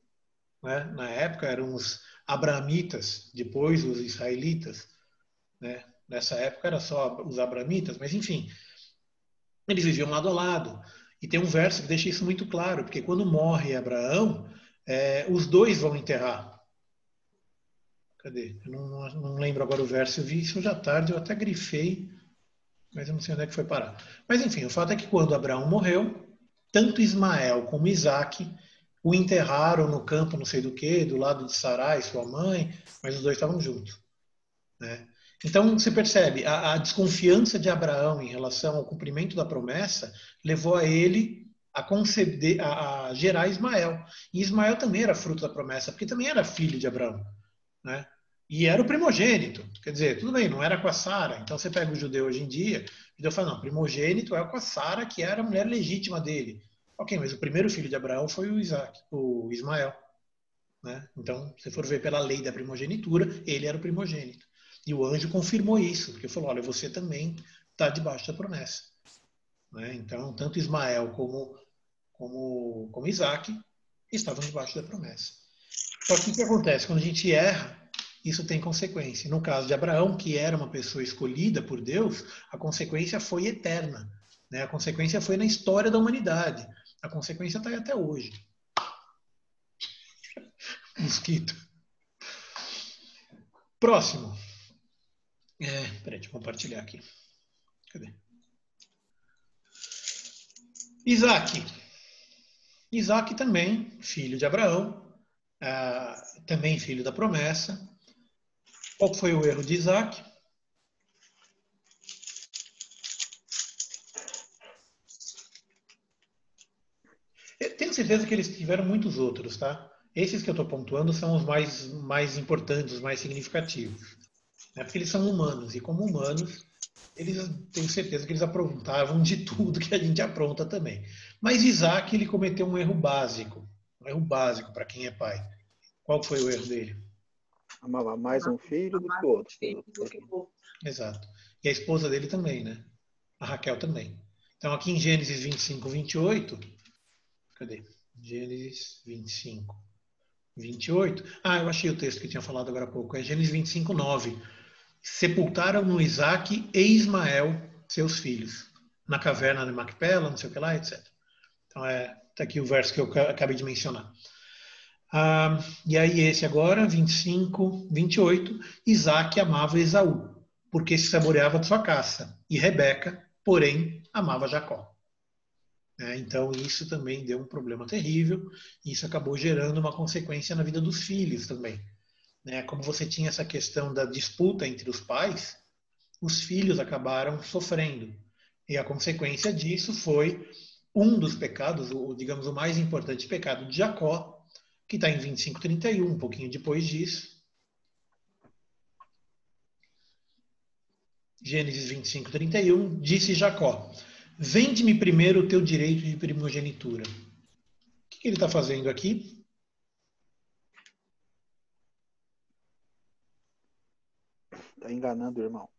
né? Na época eram os abramitas, depois os israelitas, né? Nessa época era só os abramitas, mas enfim, eles viviam lado a lado. E tem um verso que deixa isso muito claro, porque quando morre Abraão, os dois vão enterrar. Cadê? Eu não lembro agora o verso, eu vi isso hoje à tarde, eu até grifei, mas eu não sei onde é que foi parar. Mas enfim, o fato é que quando Abraão morreu, tanto Ismael como Isaque o enterraram no campo não sei do que, do lado de Sarai, sua mãe, mas os dois estavam juntos, né? Então você percebe, a desconfiança de Abraão em relação ao cumprimento da promessa levou a ele a conceber, a gerar Ismael. E Ismael também era fruto da promessa, porque também era filho de Abraão, né? E era o primogênito. Quer dizer, tudo bem, não era com a Sara. Então você pega o judeu hoje em dia, o judeu fala, não, primogênito é com a Sara, que era a mulher legítima dele. Ok, mas o primeiro filho de Abraão foi o Ismael, né? Então, se for ver pela lei da primogenitura, ele era o primogênito. E o anjo confirmou isso, porque falou, olha, você também está debaixo da promessa, né? Então, tanto Ismael como Isaac estavam debaixo da promessa. Só que o que acontece? Quando a gente erra, isso tem consequência. No caso de Abraão, que era uma pessoa escolhida por Deus, a consequência foi eterna, né? A consequência foi na história da humanidade. A consequência está aí até hoje. Mosquito. Próximo. Peraí, deixa eu compartilhar aqui. Cadê? Isaac. Isaac também, filho de Abraão, também filho da promessa. Qual foi o erro de Isaac? Eu tenho certeza que eles tiveram muitos outros, tá? Esses que eu estou pontuando são os mais importantes, os mais significativos, né? Porque eles são humanos, e como humanos, tenho certeza que eles aprontavam de tudo que a gente apronta também. Mas Isaac, ele cometeu um erro básico para quem é pai. Qual foi o erro dele? Amava mais um filho do que o outro. Exato. E a esposa dele também, né? A Raquel também. Então, aqui em Gênesis 25, 28... Cadê? Gênesis 25, 28. Eu achei o texto que eu tinha falado agora há pouco. É Gênesis 25, 9. Sepultaram no Isaque e Ismael, seus filhos, na caverna de Macpela, não sei o que lá, etc. Então, tá aqui o verso que eu acabei de mencionar. E aí esse agora, 25, 28. Isaque amava Esaú, porque se saboreava de sua caça. E Rebeca, porém, amava Jacó. Então, isso também deu um problema terrível. E isso acabou gerando uma consequência na vida dos filhos também. Como você tinha essa questão da disputa entre os pais, os filhos acabaram sofrendo. E a consequência disso foi um dos pecados, digamos, o mais importante pecado de Jacó, que está em 25:31, um pouquinho depois disso. Gênesis 25:31, disse Jacó: vende-me primeiro o teu direito de primogenitura. O que ele está fazendo aqui? Está enganando o irmão.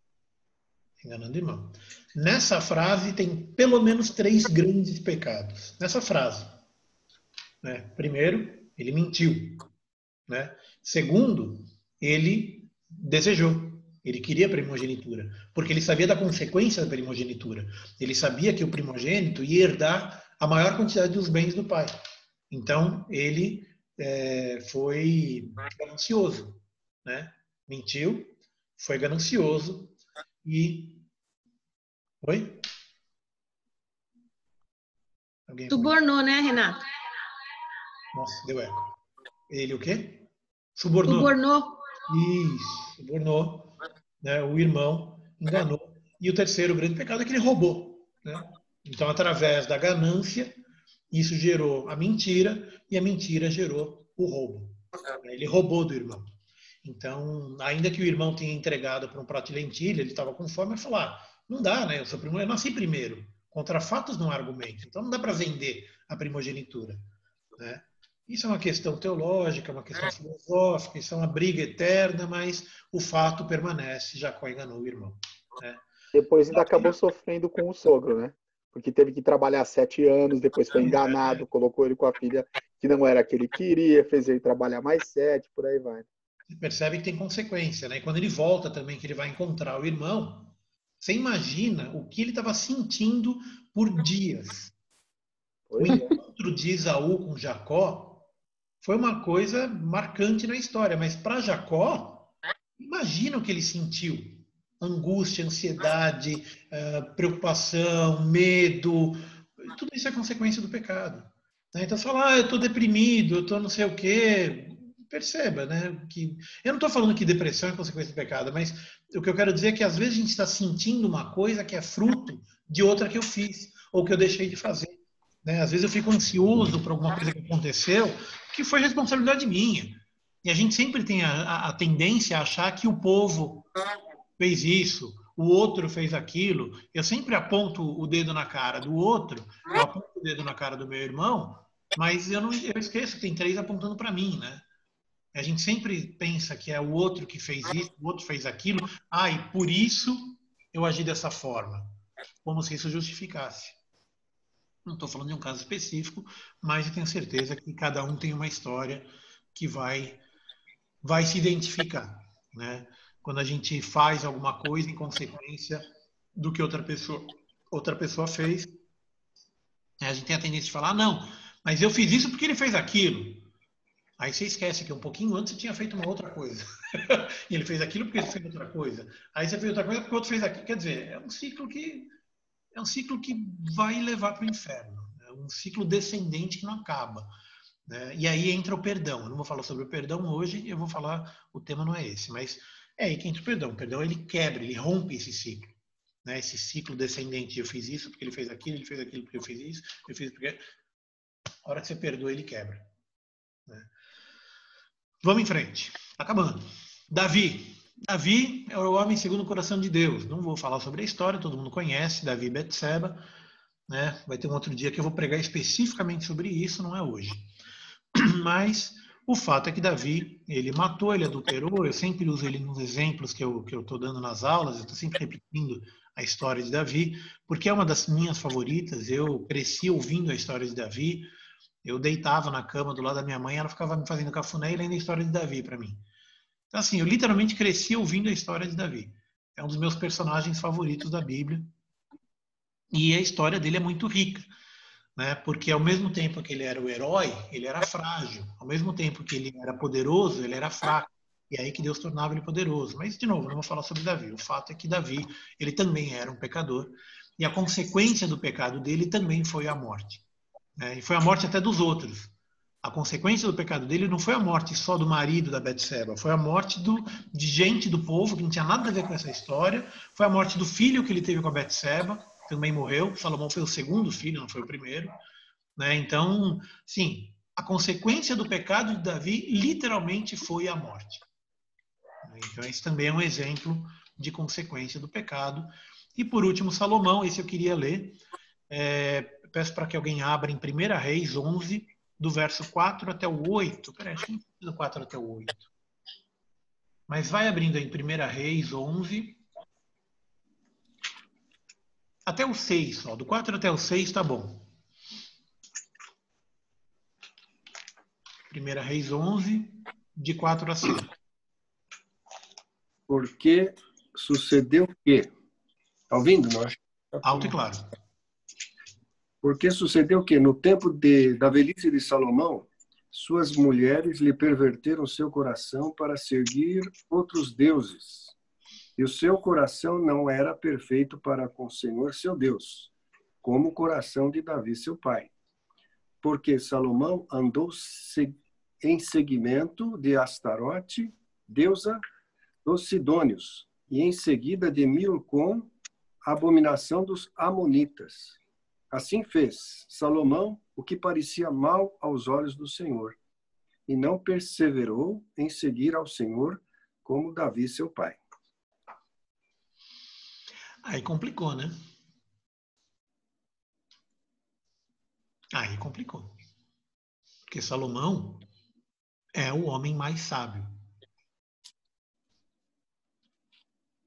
Enganando o irmão. Nessa frase tem pelo menos 3 grandes pecados. Nessa frase. Primeiro, ele mentiu. Segundo, ele desejou. Ele queria a primogenitura, porque ele sabia da consequência da primogenitura. Ele sabia que o primogênito ia herdar a maior quantidade dos bens do pai. Então, ele foi ganancioso. Mentiu, foi ganancioso e... Oi? Subornou, né, Renato? Nossa, deu eco. Ele o quê? Subornou. Isso, subornou. O irmão enganou. E o terceiro grande pecado é que ele roubou. Então, através da ganância, isso gerou a mentira, e a mentira gerou o roubo. Ele roubou do irmão. Então, ainda que o irmão tenha entregado para um prato de lentilha, ele estava com fome, e falou, não dá, eu nasci primeiro. Contra fatos não há argumento. Então, não dá para vender a primogenitura. Isso é uma questão teológica, uma questão filosófica, isso é uma briga eterna, mas o fato permanece. Jacó enganou o irmão. Depois ainda acabou sofrendo com o sogro, né? Porque teve que trabalhar 7 anos, depois foi enganado, colocou ele com a filha que não era a que ele queria, fez ele trabalhar mais 7, por aí vai. Você percebe que tem consequência, E quando ele volta também, que ele vai encontrar o irmão, você imagina o que ele estava sentindo por dias. O encontro de Esaú com Jacó foi uma coisa marcante na história, mas para Jacó, imagina o que ele sentiu. angústia, ansiedade, preocupação, medo, tudo isso é consequência do pecado. Né? Então, você fala, eu estou deprimido, eu estou não sei o quê. Perceba, né? Que eu não estou falando que depressão é consequência do pecado, mas o que eu quero dizer é que às vezes a gente está sentindo uma coisa que é fruto de outra que eu fiz ou que eu deixei de fazer. Né? Às vezes eu fico ansioso por alguma coisa que aconteceu que foi responsabilidade minha. E a gente sempre tem a tendência a achar que o povo fez isso, o outro fez aquilo. Eu sempre aponto o dedo na cara do outro, eu aponto o dedo na cara do meu irmão, mas eu esqueço que tem 3 apontando para mim, né? A gente sempre pensa que é o outro que fez isso, o outro fez aquilo, e por isso eu agi dessa forma, como se isso justificasse. Não estou falando de um caso específico, mas eu tenho certeza que cada um tem uma história que vai se identificar, né? Quando a gente faz alguma coisa em consequência do que outra pessoa fez, a gente tem a tendência de falar, não, mas eu fiz isso porque ele fez aquilo. Aí você esquece que um pouquinho antes você tinha feito uma outra coisa. E ele fez aquilo porque ele fez outra coisa. Aí você fez outra coisa porque o outro fez aquilo. Quer dizer, é um ciclo que vai levar para o inferno. É um ciclo descendente que não acaba. Né? E aí entra o perdão. Eu não vou falar sobre o perdão hoje, eu vou falar, o tema não é esse, mas é aí que entra o perdão. O perdão, ele quebra, ele rompe esse ciclo. Né? Esse ciclo descendente. Eu fiz isso porque ele fez aquilo porque eu fiz isso, eu fiz porque... A hora que você perdoa, ele quebra. Né? Vamos em frente. Tá acabando. Davi é o homem segundo o coração de Deus. Não vou falar sobre a história, todo mundo conhece, Davi e Betseba. Né? Vai ter um outro dia que eu vou pregar especificamente sobre isso, não é hoje. Mas o fato é que Davi, ele matou, ele adulterou, eu sempre uso ele nos exemplos que eu estou dando nas aulas, eu estou sempre repetindo a história de Davi, porque é uma das minhas favoritas, eu cresci ouvindo a história de Davi, eu deitava na cama do lado da minha mãe, ela ficava me fazendo cafuné e lendo a história de Davi para mim. Então, assim, eu literalmente cresci ouvindo a história de Davi. É um dos meus personagens favoritos da Bíblia. E a história dele é muito rica, né? Porque ao mesmo tempo que ele era o herói, ele era frágil. Ao mesmo tempo que ele era poderoso, ele era fraco. E aí que Deus tornava ele poderoso. Mas, de novo, não vou falar sobre Davi. O fato é que Davi, ele também era um pecador. E a consequência do pecado dele também foi a morte. E foi a morte até dos outros. A consequência do pecado dele não foi a morte só do marido da Betseba, foi a morte de gente do povo que não tinha nada a ver com essa história, foi a morte do filho que ele teve com a Betseba, que também morreu. Salomão foi o segundo filho, não foi o primeiro. Né? Então, sim, a consequência do pecado de Davi literalmente foi a morte. Então, esse também é um exemplo de consequência do pecado. E por último, Salomão, esse eu queria ler. Peço para que alguém abra em 1 Reis 11, do verso 4 até o 8. Peraí, acho que não precisa do 4 até o 8. Mas vai abrindo aí em 1 Reis 11, até o 6 só. Do 4 até o 6 tá bom. 1 Reis 11, de 4 a 6. Porque sucedeu que... Está ouvindo? Nós? Alto e claro. Porque sucedeu que, no tempo da velhice de Salomão, suas mulheres lhe perverteram seu coração para seguir outros deuses. E o seu coração não era perfeito para com o Senhor, seu Deus, como o coração de Davi, seu pai. Porque Salomão andou em seguimento de Astarote, deusa dos Sidônios, e em seguida de Milcom, abominação dos Amonitas. Assim fez Salomão o que parecia mal aos olhos do Senhor, e não perseverou em seguir ao Senhor como Davi, seu pai. Aí complicou, né? Aí complicou. Porque Salomão é o homem mais sábio.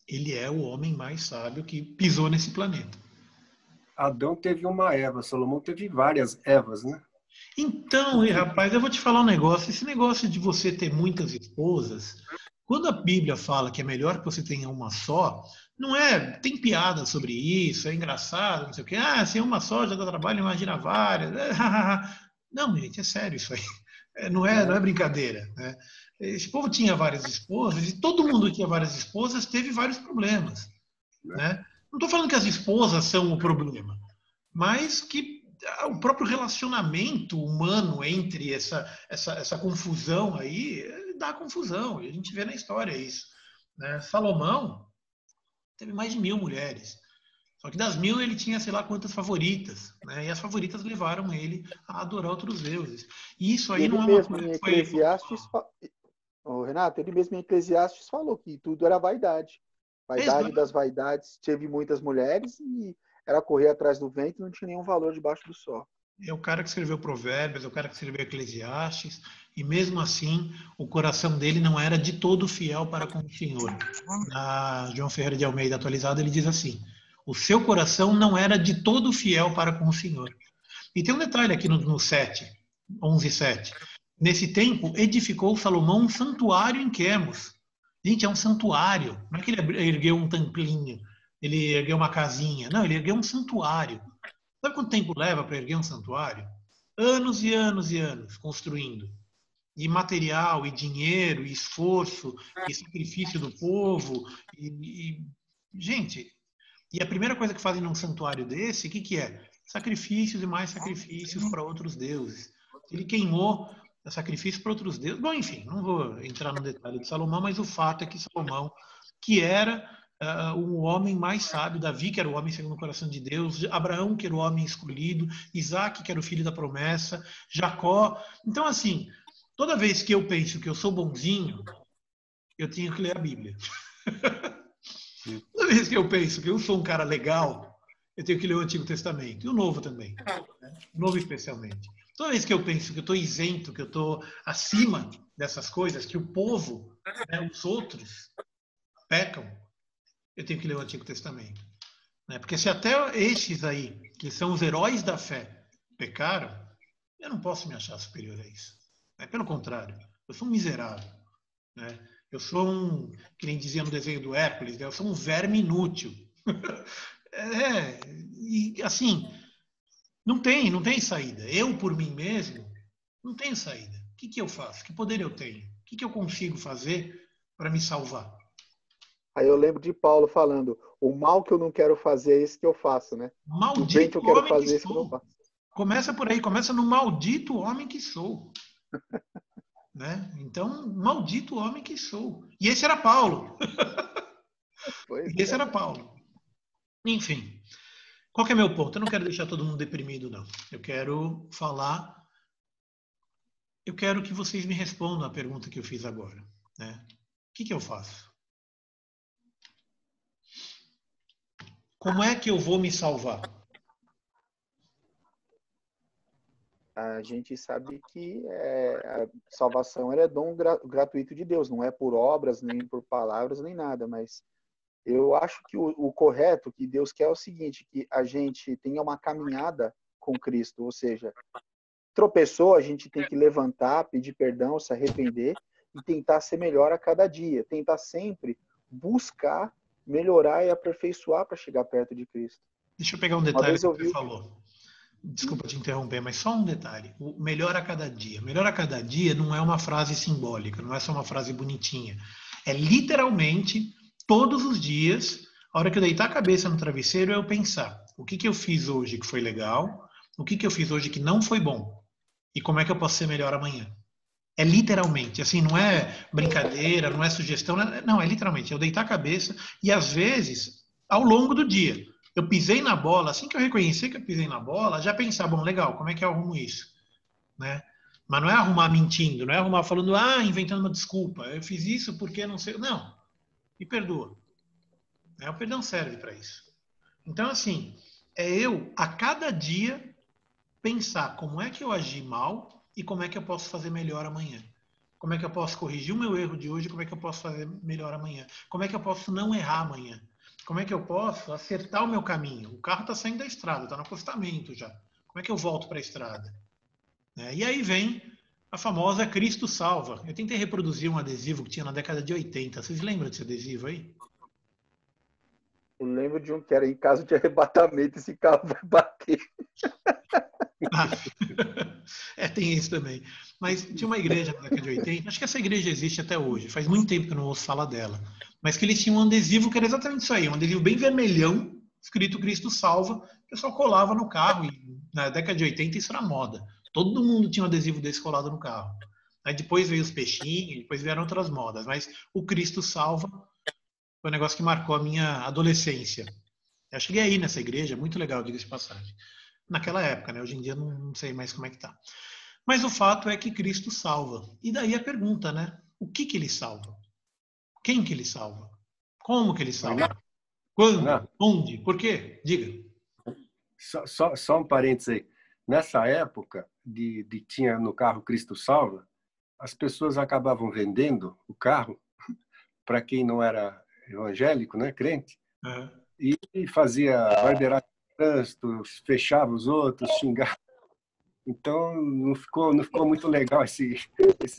Ele é o homem mais sábio que pisou nesse planeta. Adão teve uma Eva, Salomão teve várias Evas, né? Então, rapaz, eu vou te falar um negócio. Esse negócio de você ter muitas esposas, quando a Bíblia fala que é melhor que você tenha uma só, não é... Tem piada sobre isso, é engraçado, não sei o quê. Se é uma só já dá trabalho, imagina várias. Não, gente, é sério isso aí. Não é brincadeira. Né? Esse povo tinha várias esposas e todo mundo que tinha várias esposas teve vários problemas, né? Não estou falando que as esposas são o problema, mas que o próprio relacionamento humano entre essa confusão aí dá confusão. E a gente vê na história isso, né? Salomão teve mais de 1000 mulheres. Só que das 1000 ele tinha sei lá quantas favoritas, né? E as favoritas levaram ele a adorar outros deuses. E isso aí Ele não é uma mesmo coisa em que foi... Eclesiastes, Renato, ele mesmo em Eclesiastes falou que tudo era vaidade. Vaidade Exato. das vaidades, teve muitas mulheres e era correr atrás do vento e não tinha nenhum valor debaixo do sol. É o cara que escreveu Provérbios, é o cara que escreveu Eclesiastes, e mesmo assim o coração dele não era de todo fiel para com o Senhor. Na João Ferreira de Almeida atualizado ele diz assim: o seu coração não era de todo fiel para com o Senhor. E tem um detalhe aqui no 7, 11:7. Nesse tempo edificou Salomão um santuário em Quemos. Gente, é um santuário. Não é que ele ergueu um templinho, ele ergueu uma casinha. Não, ele ergueu um santuário. Sabe quanto tempo leva para erguer um santuário? Anos e anos e anos construindo. E material, e dinheiro, e esforço, e sacrifício do povo. Gente, e a primeira coisa que fazem num santuário desse, o que é? Sacrifícios e mais sacrifícios para outros deuses. Ele queimou sacrifício para outros deuses. Bom, enfim, não vou entrar no detalhe de Salomão, mas o fato é que Salomão, que era o homem mais sábio, Davi, que era o homem segundo o coração de Deus, Abraão, que era o homem escolhido, Isaac, que era o filho da promessa, Jacó. Então, assim, toda vez que eu penso que eu sou bonzinho, eu tenho que ler a Bíblia. Toda vez que eu penso que eu sou um cara legal, eu tenho que ler o Antigo Testamento. E o Novo também. Né? O Novo especialmente. Toda vez que eu penso que eu estou isento, que eu estou acima dessas coisas, que o povo, né, os outros, pecam, eu tenho que ler o Antigo Testamento. Né? Porque se até estes aí, que são os heróis da fé, pecaram, eu não posso me achar superior a isso. Né? Pelo contrário, eu sou um miserável. Né? Eu sou um, que nem dizia no desenho do Hércules, né? Eu sou um verme inútil. E assim, não tem saída. Eu, por mim mesmo, não tenho saída. O que eu faço? Que poder eu tenho? O que eu consigo fazer para me salvar? Aí eu lembro de Paulo falando, o mal que eu não quero fazer é esse que eu faço, né? O bem que Maldito eu quero homem fazer que é esse que eu não sou. faço. Começa por aí, começa no maldito homem que sou. Né? Então, maldito homem que sou. E esse era Paulo. Pois E esse é. era Paulo. Enfim, qual que é meu ponto? Eu não quero deixar todo mundo deprimido, não. Eu quero falar. Eu quero que vocês me respondam a pergunta que eu fiz agora. Né? O que eu faço? Como é que eu vou me salvar? A gente sabe que a salvação é dom gratuito de Deus, não é por obras, nem por palavras, nem nada, mas eu acho que o correto que Deus quer é o seguinte, que a gente tenha uma caminhada com Cristo, ou seja, tropeçou, a gente tem que levantar, pedir perdão, se arrepender e tentar ser melhor a cada dia, tentar sempre buscar melhorar e aperfeiçoar para chegar perto de Cristo. Deixa eu pegar um Uma detalhe vez que eu você vi... falou. Desculpa te interromper, mas só um detalhe. O melhor a cada dia. Melhor a cada dia não é uma frase simbólica, não é só uma frase bonitinha. É literalmente, todos os dias, a hora que eu deitar a cabeça no travesseiro, eu pensar o que eu fiz hoje que foi legal, o que eu fiz hoje que não foi bom, e como é que eu posso ser melhor amanhã. É literalmente, assim, não é brincadeira, não é sugestão, não, é literalmente. Eu deitar a cabeça e, às vezes, ao longo do dia, eu pisei na bola, assim que eu reconhecer que eu pisei na bola, já pensar, bom, legal, como é que eu arrumo isso? Né? Mas não é arrumar mentindo, não é arrumar falando, inventando uma desculpa, eu fiz isso porque não sei. Não, me perdoa. O perdão serve para isso. Então, assim, é eu, a cada dia, pensar como é que eu agi mal e como é que eu posso fazer melhor amanhã. Como é que eu posso corrigir o meu erro de hoje? Como é que eu posso fazer melhor amanhã? Como é que eu posso não errar amanhã? Como é que eu posso acertar o meu caminho? O carro está saindo da estrada, está no acostamento já. Como é que eu volto para a estrada? E aí vem a famosa Cristo Salva. Eu tentei reproduzir um adesivo que tinha na década de 80. Vocês lembram desse adesivo aí? Eu lembro de um que era em caso de arrebatamento, esse carro vai bater. Tem isso também. Mas tinha uma igreja na década de 80, acho que essa igreja existe até hoje, faz muito tempo que eu não ouço falar dela, mas que eles tinham um adesivo que era exatamente isso aí, um adesivo bem vermelhão, escrito Cristo salva, o pessoal colava no carro, e na década de 80 isso era moda. Todo mundo tinha um adesivo desse colado no carro. Aí depois veio os peixinhos, depois vieram outras modas, mas o Cristo salva foi um negócio que marcou a minha adolescência. Eu cheguei aí nessa igreja, muito legal, diga-se de passagem. Naquela época, né? Hoje em dia não sei mais como é que tá. Mas o fato é que Cristo salva. E daí a pergunta, né? O que ele salva? Quem que ele salva? Como que ele salva? Quando? Onde? Por quê? Diga. Só um parênteses aí. Nessa época de tinha no carro Cristo salva, as pessoas acabavam vendendo o carro para quem não era evangélico, né, crente, e fazia barbeiragem de trânsito, fechava os outros, xingava. Então não ficou muito legal esses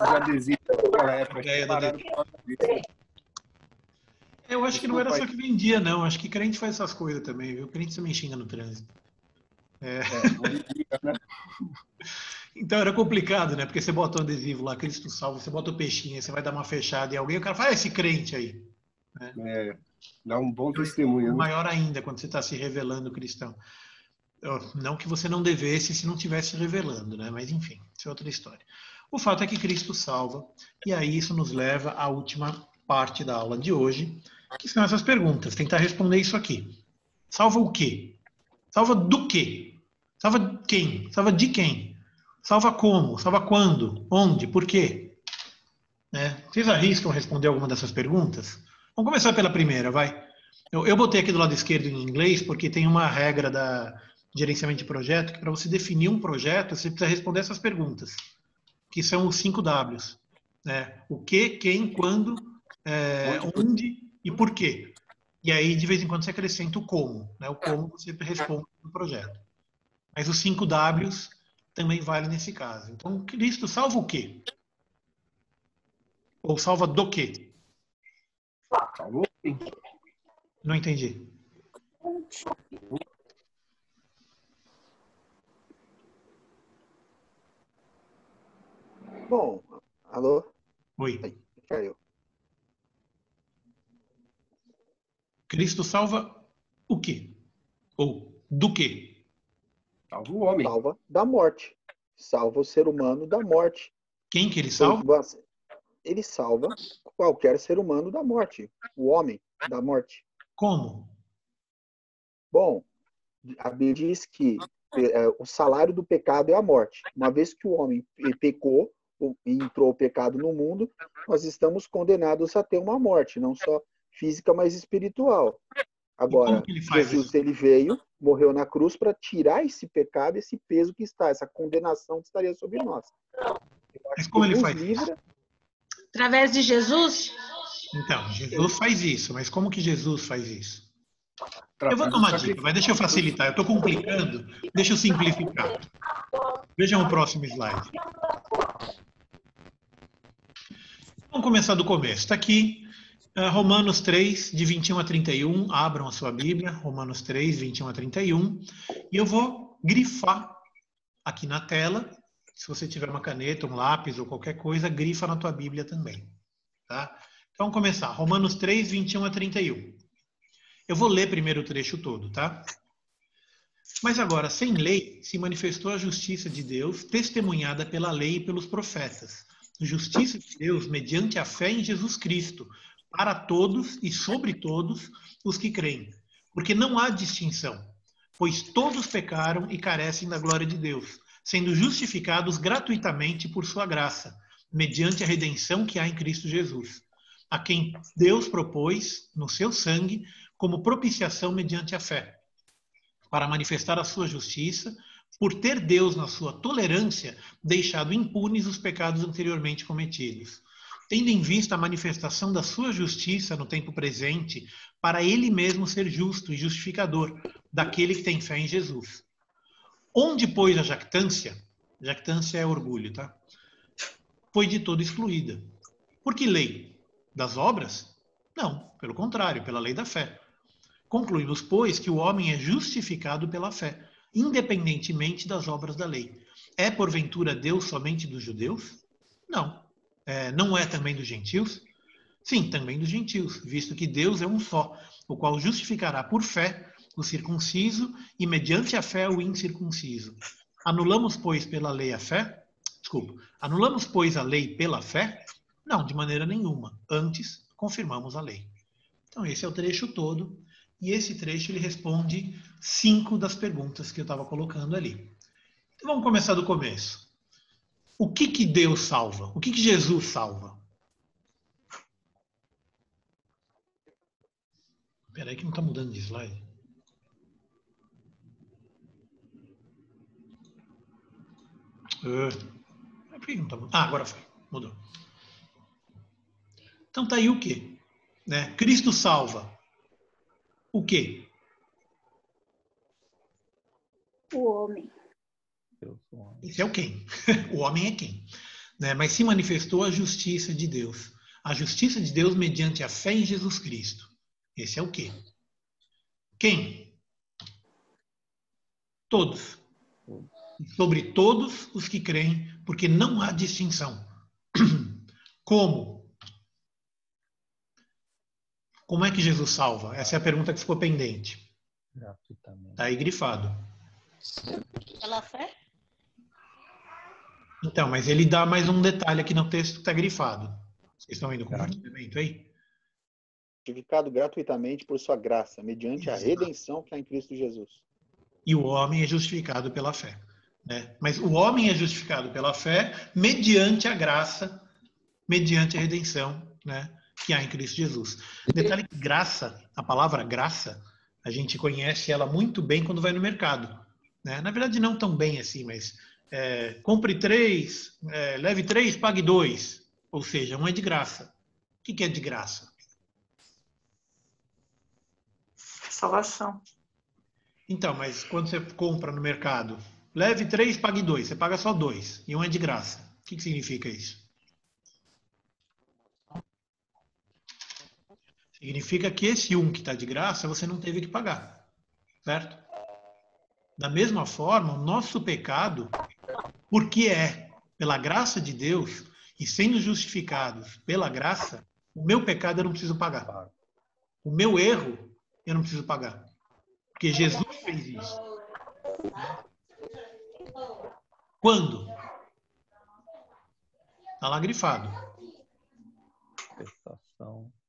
adesivos naquela época. Eu acho que não era só que vendia, não. Acho que crente faz essas coisas também, viu? Crente também xinga no trânsito. Então era complicado, né? Porque você bota o adesivo lá, Cristo salva, você bota o peixinho, você vai dar uma fechada e alguém, o cara fala, esse crente aí. Né? Dá um bom testemunho. Maior ainda, quando você está se revelando cristão. Não que você não devesse se não estivesse revelando, né? Mas enfim, isso é outra história. O fato é que Cristo salva, e aí isso nos leva à última parte da aula de hoje, que são essas perguntas. Tentar responder isso aqui. Salva o quê? Salva do quê? Salva quem? Salva de quem? Salva como? Salva quando? Onde? Por quê? Vocês arriscam responder alguma dessas perguntas? Vamos começar pela primeira, vai. Eu botei aqui do lado esquerdo em inglês porque tem uma regra da gerenciamento de projeto que para você definir um projeto, você precisa responder essas perguntas, que são os 5 Ws. O que, quem, quando, onde e por quê. E aí, de vez em quando, você acrescenta o como. O como você responde no projeto. Mas os 5 Ws também valem nesse caso. Então, Cristo salva o quê? Ou salva do quê? Salvou? Não entendi. Bom, alô? Oi. Aí, caiu. Cristo salva o quê? Ou do quê? Salva o homem. Salva da morte. Salva o ser humano da morte. Quem que ele salva? Ele salva qualquer ser humano da morte. O homem da morte. Como? Bom, a Bíblia diz que o salário do pecado é a morte. Uma vez que o homem pecou e entrou o pecado no mundo, nós estamos condenados a ter uma morte, não só física, mas espiritual. Agora, Jesus ele veio, morreu na cruz para tirar esse pecado, esse peso que está, essa condenação que estaria sobre nós. Mas como ele faz isso? Através de Jesus? Então, Jesus faz isso, mas como que Jesus faz isso? Eu vou dar uma dica, mas deixa eu facilitar. Eu estou complicando, deixa eu simplificar. Vejam o próximo slide. Vamos começar do começo. Está aqui, Romanos 3, de 21 a 31. Abram a sua Bíblia, Romanos 3, 21 a 31. E eu vou grifar aqui na tela. Se você tiver uma caneta, um lápis ou qualquer coisa, grifa na tua Bíblia também. Tá? Então, vamos começar. Romanos 3, 21 a 31. Eu vou ler primeiro o trecho todo, tá? Mas agora, sem lei, se manifestou a justiça de Deus, testemunhada pela lei e pelos profetas. Justiça de Deus mediante a fé em Jesus Cristo, para todos e sobre todos os que creem. Porque não há distinção, pois todos pecaram e carecem da glória de Deus, sendo justificados gratuitamente por sua graça, mediante a redenção que há em Cristo Jesus, a quem Deus propôs, no seu sangue, como propiciação mediante a fé, para manifestar a sua justiça, por ter Deus, na sua tolerância, deixado impunes os pecados anteriormente cometidos, tendo em vista a manifestação da sua justiça no tempo presente, para ele mesmo ser justo e justificador daquele que tem fé em Jesus. Onde, pois, a jactância é orgulho, tá? Foi de todo excluída. Por que lei? Das obras? Não, pelo contrário, pela lei da fé. Concluímos, pois, que o homem é justificado pela fé, independentemente das obras da lei. é porventura Deus somente dos judeus? Não. Não é também dos gentios? Sim, também dos gentios, visto que Deus é um só, o qual justificará por fé o circunciso e mediante a fé o incircunciso. Anulamos, pois, pela lei a fé? Desculpa. Anulamos, pois, a lei pela fé? Não, de maneira nenhuma. Antes, confirmamos a lei. Então, esse é o trecho todo. E esse trecho ele responde 5 das perguntas que eu estava colocando ali. Então, vamos começar do começo. O que Deus salva? O que Jesus salva? Espera aí que não está mudando de slide. Por que não está mudando? Agora foi. Mudou. Então tá aí o quê? Né? Cristo salva o quê? O homem. Esse é o quem. O homem é quem. Né? Mas se manifestou a justiça de Deus. A justiça de Deus mediante a fé em Jesus Cristo. Esse é o quê? Quem? Todos. Sobre todos os que creem, porque não há distinção. Como? Como é que Jesus salva? Essa é a pergunta que ficou pendente. Está aí grifado. Pela fé? Então, mas ele dá mais um detalhe aqui no texto que está grifado. Vocês estão indo com o complemento aí? Justificado gratuitamente por sua graça, mediante a redenção que há em Cristo Jesus. E o homem é justificado pela fé. Né? Mas o homem é justificado pela fé mediante a graça, mediante a redenção, né, que há em Cristo Jesus. Detalhe que graça, a palavra graça, a gente conhece ela muito bem quando vai no mercado. Né? Na verdade, não tão bem assim, mas compre 3, leve 3, pague 2. Ou seja, um é de graça. O que é de graça? Salvação. Então, mas quando você compra no mercado, leve 3, pague 2. Você paga só 2. E um é de graça. O que significa isso? Significa que esse um que está de graça, você não teve que pagar. Certo? Da mesma forma, o nosso pecado, porque pela graça de Deus, e sendo justificados pela graça, o meu pecado eu não preciso pagar. O meu erro eu não preciso pagar. Porque Jesus fez isso. Quando? Está lá grifado.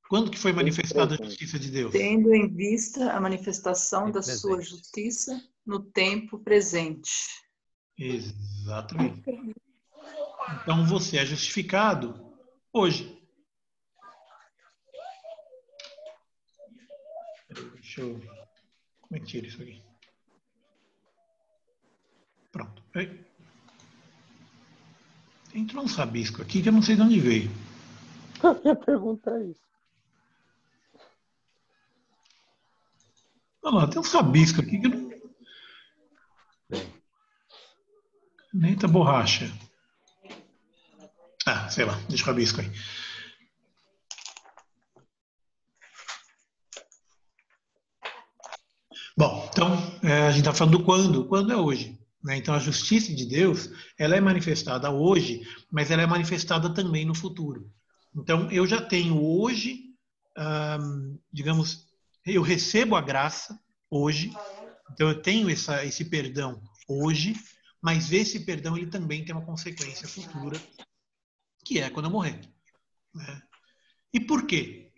Quando que foi manifestada a justiça de Deus? Tendo em vista a manifestação da sua justiça no tempo presente. Exatamente. Então você é justificado hoje. Deixa eu... Como é que tira isso aqui? Pronto. Entrou um rabisco aqui que eu não sei de onde veio. Eu ia perguntar isso. Olha lá, tem um rabisco aqui que eu não... Caneta borracha. Ah, sei lá, deixa o rabisco aí. Bom, então, a gente está falando do quando. Quando é hoje. Né? Então, a justiça de Deus, ela é manifestada hoje, mas ela é manifestada também no futuro. Então, eu já tenho hoje, digamos, eu recebo a graça hoje, então eu tenho esse perdão hoje, mas esse perdão ele também tem uma consequência futura, que é quando eu morrer. Né? E por quê?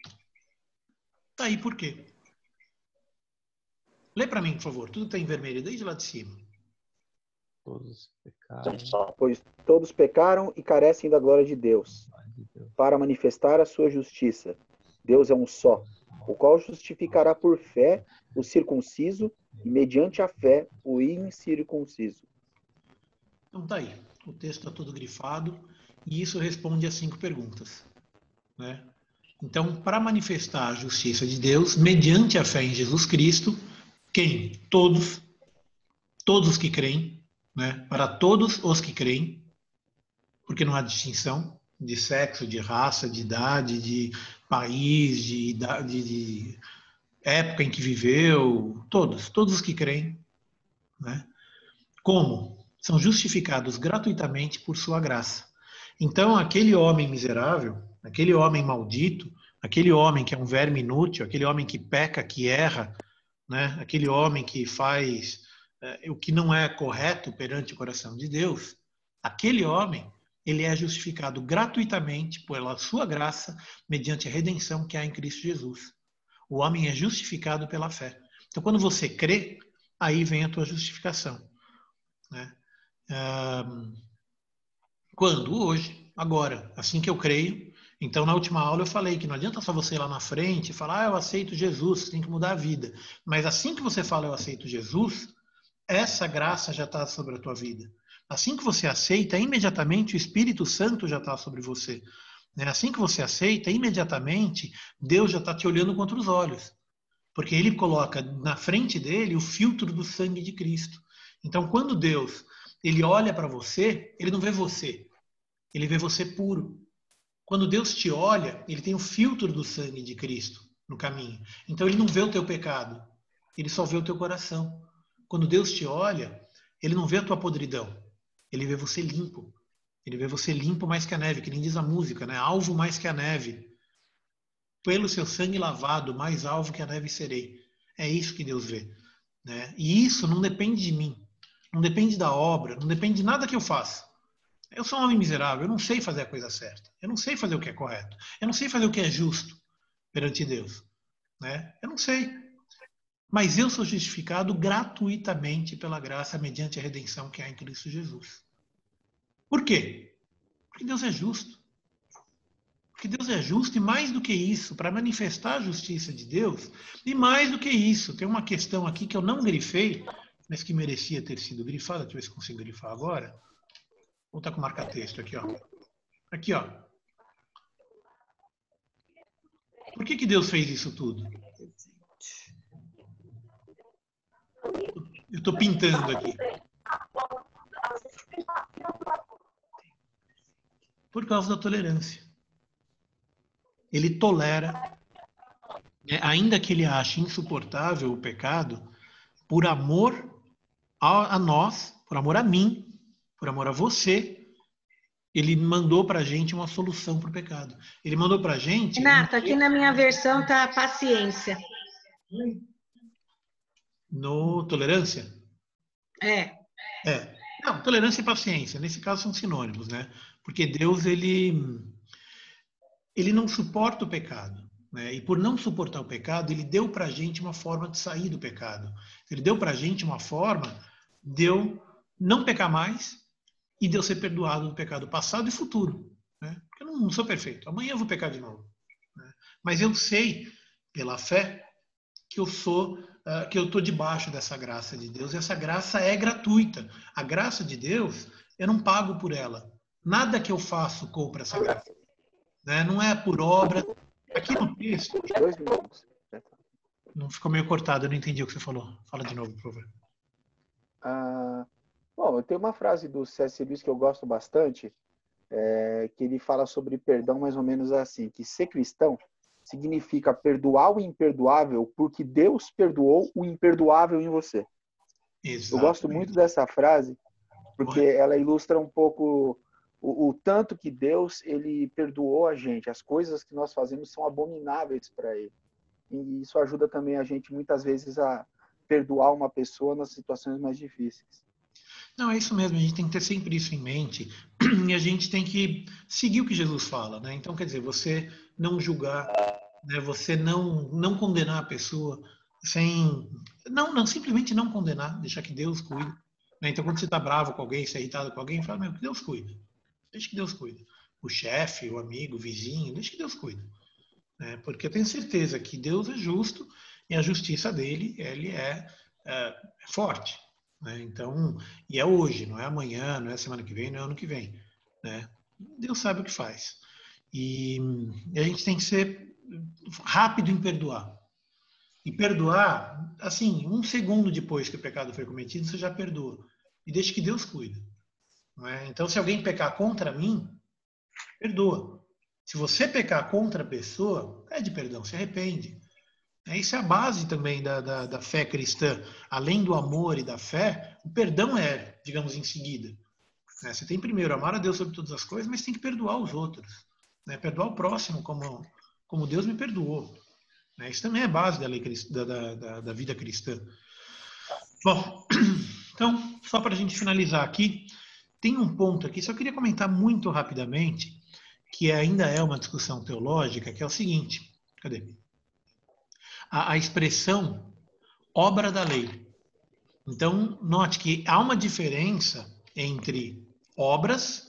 Tá aí por quê. Lê para mim, por favor. Tudo está em vermelho, desde lá de cima. Todos pecaram. Pois todos pecaram e carecem da glória de Deus, para manifestar a sua justiça. Deus é um só, o qual justificará por fé o circunciso e, mediante a fé, o incircunciso. Então tá aí. O texto está todo grifado e isso responde a 5 perguntas. Né? Então, para manifestar a justiça de Deus, mediante a fé em Jesus Cristo, quem? Todos os que creem, né? Para todos os que creem, porque não há distinção de sexo, de raça, de idade, de país, de época em que viveu, todos os que creem. Né? Como? são justificados gratuitamente por sua graça. Então, aquele homem miserável, aquele homem maldito, aquele homem que é um verme inútil, aquele homem que peca, que erra, né? Aquele homem que faz o que não é correto perante o coração de Deus, aquele homem, ele é justificado gratuitamente pela sua graça, mediante a redenção que há em Cristo Jesus. O homem é justificado pela fé. Então, quando você crê, aí vem a tua justificação, né? Quando? Hoje, agora, assim que eu creio. Então, na última aula eu falei que não adianta só você ir lá na frente e falar, eu aceito Jesus, você tem que mudar a vida. Mas assim que você fala, eu aceito Jesus, essa graça já está sobre a tua vida. Assim que você aceita, imediatamente o Espírito Santo já está sobre você. Assim que você aceita, imediatamente Deus já está te olhando contra os olhos. Porque Ele coloca na frente dele o filtro do sangue de Cristo. Então, quando Deus ele olha para você, Ele não vê você. Ele vê você puro. Quando Deus te olha, Ele tem o filtro do sangue de Cristo no caminho. Então, Ele não vê o teu pecado. Ele só vê o teu coração. Quando Deus te olha, Ele não vê a tua podridão. Ele vê você limpo. Ele vê você limpo mais que a neve, que nem diz a música, né? Alvo mais que a neve. Pelo seu sangue lavado, mais alvo que a neve serei. É isso que Deus vê, né? E isso não depende de mim. Não depende da obra, não depende de nada que eu faça. Eu sou um homem miserável, eu não sei fazer a coisa certa. Eu não sei fazer o que é correto. Eu não sei fazer o que é justo perante Deus, né? Eu não sei. Mas eu sou justificado gratuitamente pela graça mediante a redenção que há em Cristo Jesus. Por quê? Porque Deus é justo. Porque Deus é justo e mais do que isso, para manifestar a justiça de Deus, e mais do que isso, tem uma questão aqui que eu não grifei, mas que merecia ter sido grifada. Deixa eu ver se consigo grifar agora. Vou estar com o marca-texto aqui, ó. Aqui, ó. Por que Deus fez isso tudo? Eu estou pintando aqui. Por causa da tolerância. Ele tolera, ainda que ele ache insuportável o pecado, por amor a nós, por amor a mim, por amor a você, ele mandou para a gente uma solução para o pecado. Ele mandou para a gente... Renato, aqui na minha versão tá paciência. No tolerância? É. Não, tolerância e paciência, nesse caso são sinônimos, né? Porque Deus, ele não suporta o pecado, né? E por não suportar o pecado, ele deu para a gente uma forma de sair do pecado. Ele deu para a gente uma forma de eu não pecar mais e de eu ser perdoado do pecado passado e futuro, né? Porque eu não sou perfeito. Amanhã eu vou pecar de novo, né? Mas eu sei, pela fé, que eu estou debaixo dessa graça de Deus. E essa graça é gratuita. A graça de Deus, eu não pago por ela. Nada que eu faço compra essa graça, né? Não é por obra. Aqui no texto... 2 minutos. Não ficou meio cortado, eu não entendi o que você falou. Fala de novo, por favor. Bom, eu tenho uma frase do C.S. Lewis que eu gosto bastante, que ele fala sobre perdão mais ou menos assim, que ser cristão significa perdoar o imperdoável porque Deus perdoou o imperdoável em você. Exatamente. Eu gosto muito dessa frase porque ela ilustra um pouco o tanto que Deus ele perdoou a gente. As coisas que nós fazemos são abomináveis para Ele. E isso ajuda também a gente muitas vezes a perdoar uma pessoa nas situações mais difíceis. Não, é isso mesmo, a gente tem que ter sempre isso em mente e a gente tem que seguir o que Jesus fala, né? Então, quer dizer, você não julgar, né? Você não condenar a pessoa simplesmente não condenar, deixar que Deus cuide, né? Então, quando você está bravo com alguém, está irritado com alguém, fala, que Deus cuida, deixa que Deus cuida. O chefe, o amigo, o vizinho, deixa que Deus cuida, né? Porque eu tenho certeza que Deus é justo e a justiça dele, ele é forte. Né? Então, e é hoje, não é amanhã, não é semana que vem, não é ano que vem, né? Deus sabe o que faz. E a gente tem que ser rápido em perdoar. E perdoar, assim, 1 segundo depois que o pecado foi cometido, você já perdoa. E deixa que Deus cuida. Não é? Então, se alguém pecar contra mim, perdoa. Se você pecar contra a pessoa, pede perdão, se arrepende. Isso é a base também da fé cristã. Além do amor e da fé, o perdão é, digamos, em seguida. Você tem primeiro amar a Deus sobre todas as coisas, mas tem que perdoar os outros. Perdoar o próximo como Deus me perdoou. Isso também é base da, lei, da vida cristã. Bom, então, só para a gente finalizar aqui, tem um ponto aqui, só queria comentar muito rapidamente, que ainda é uma discussão teológica, que é o seguinte, cadê? A expressão obra da lei. Então, note que há uma diferença entre obras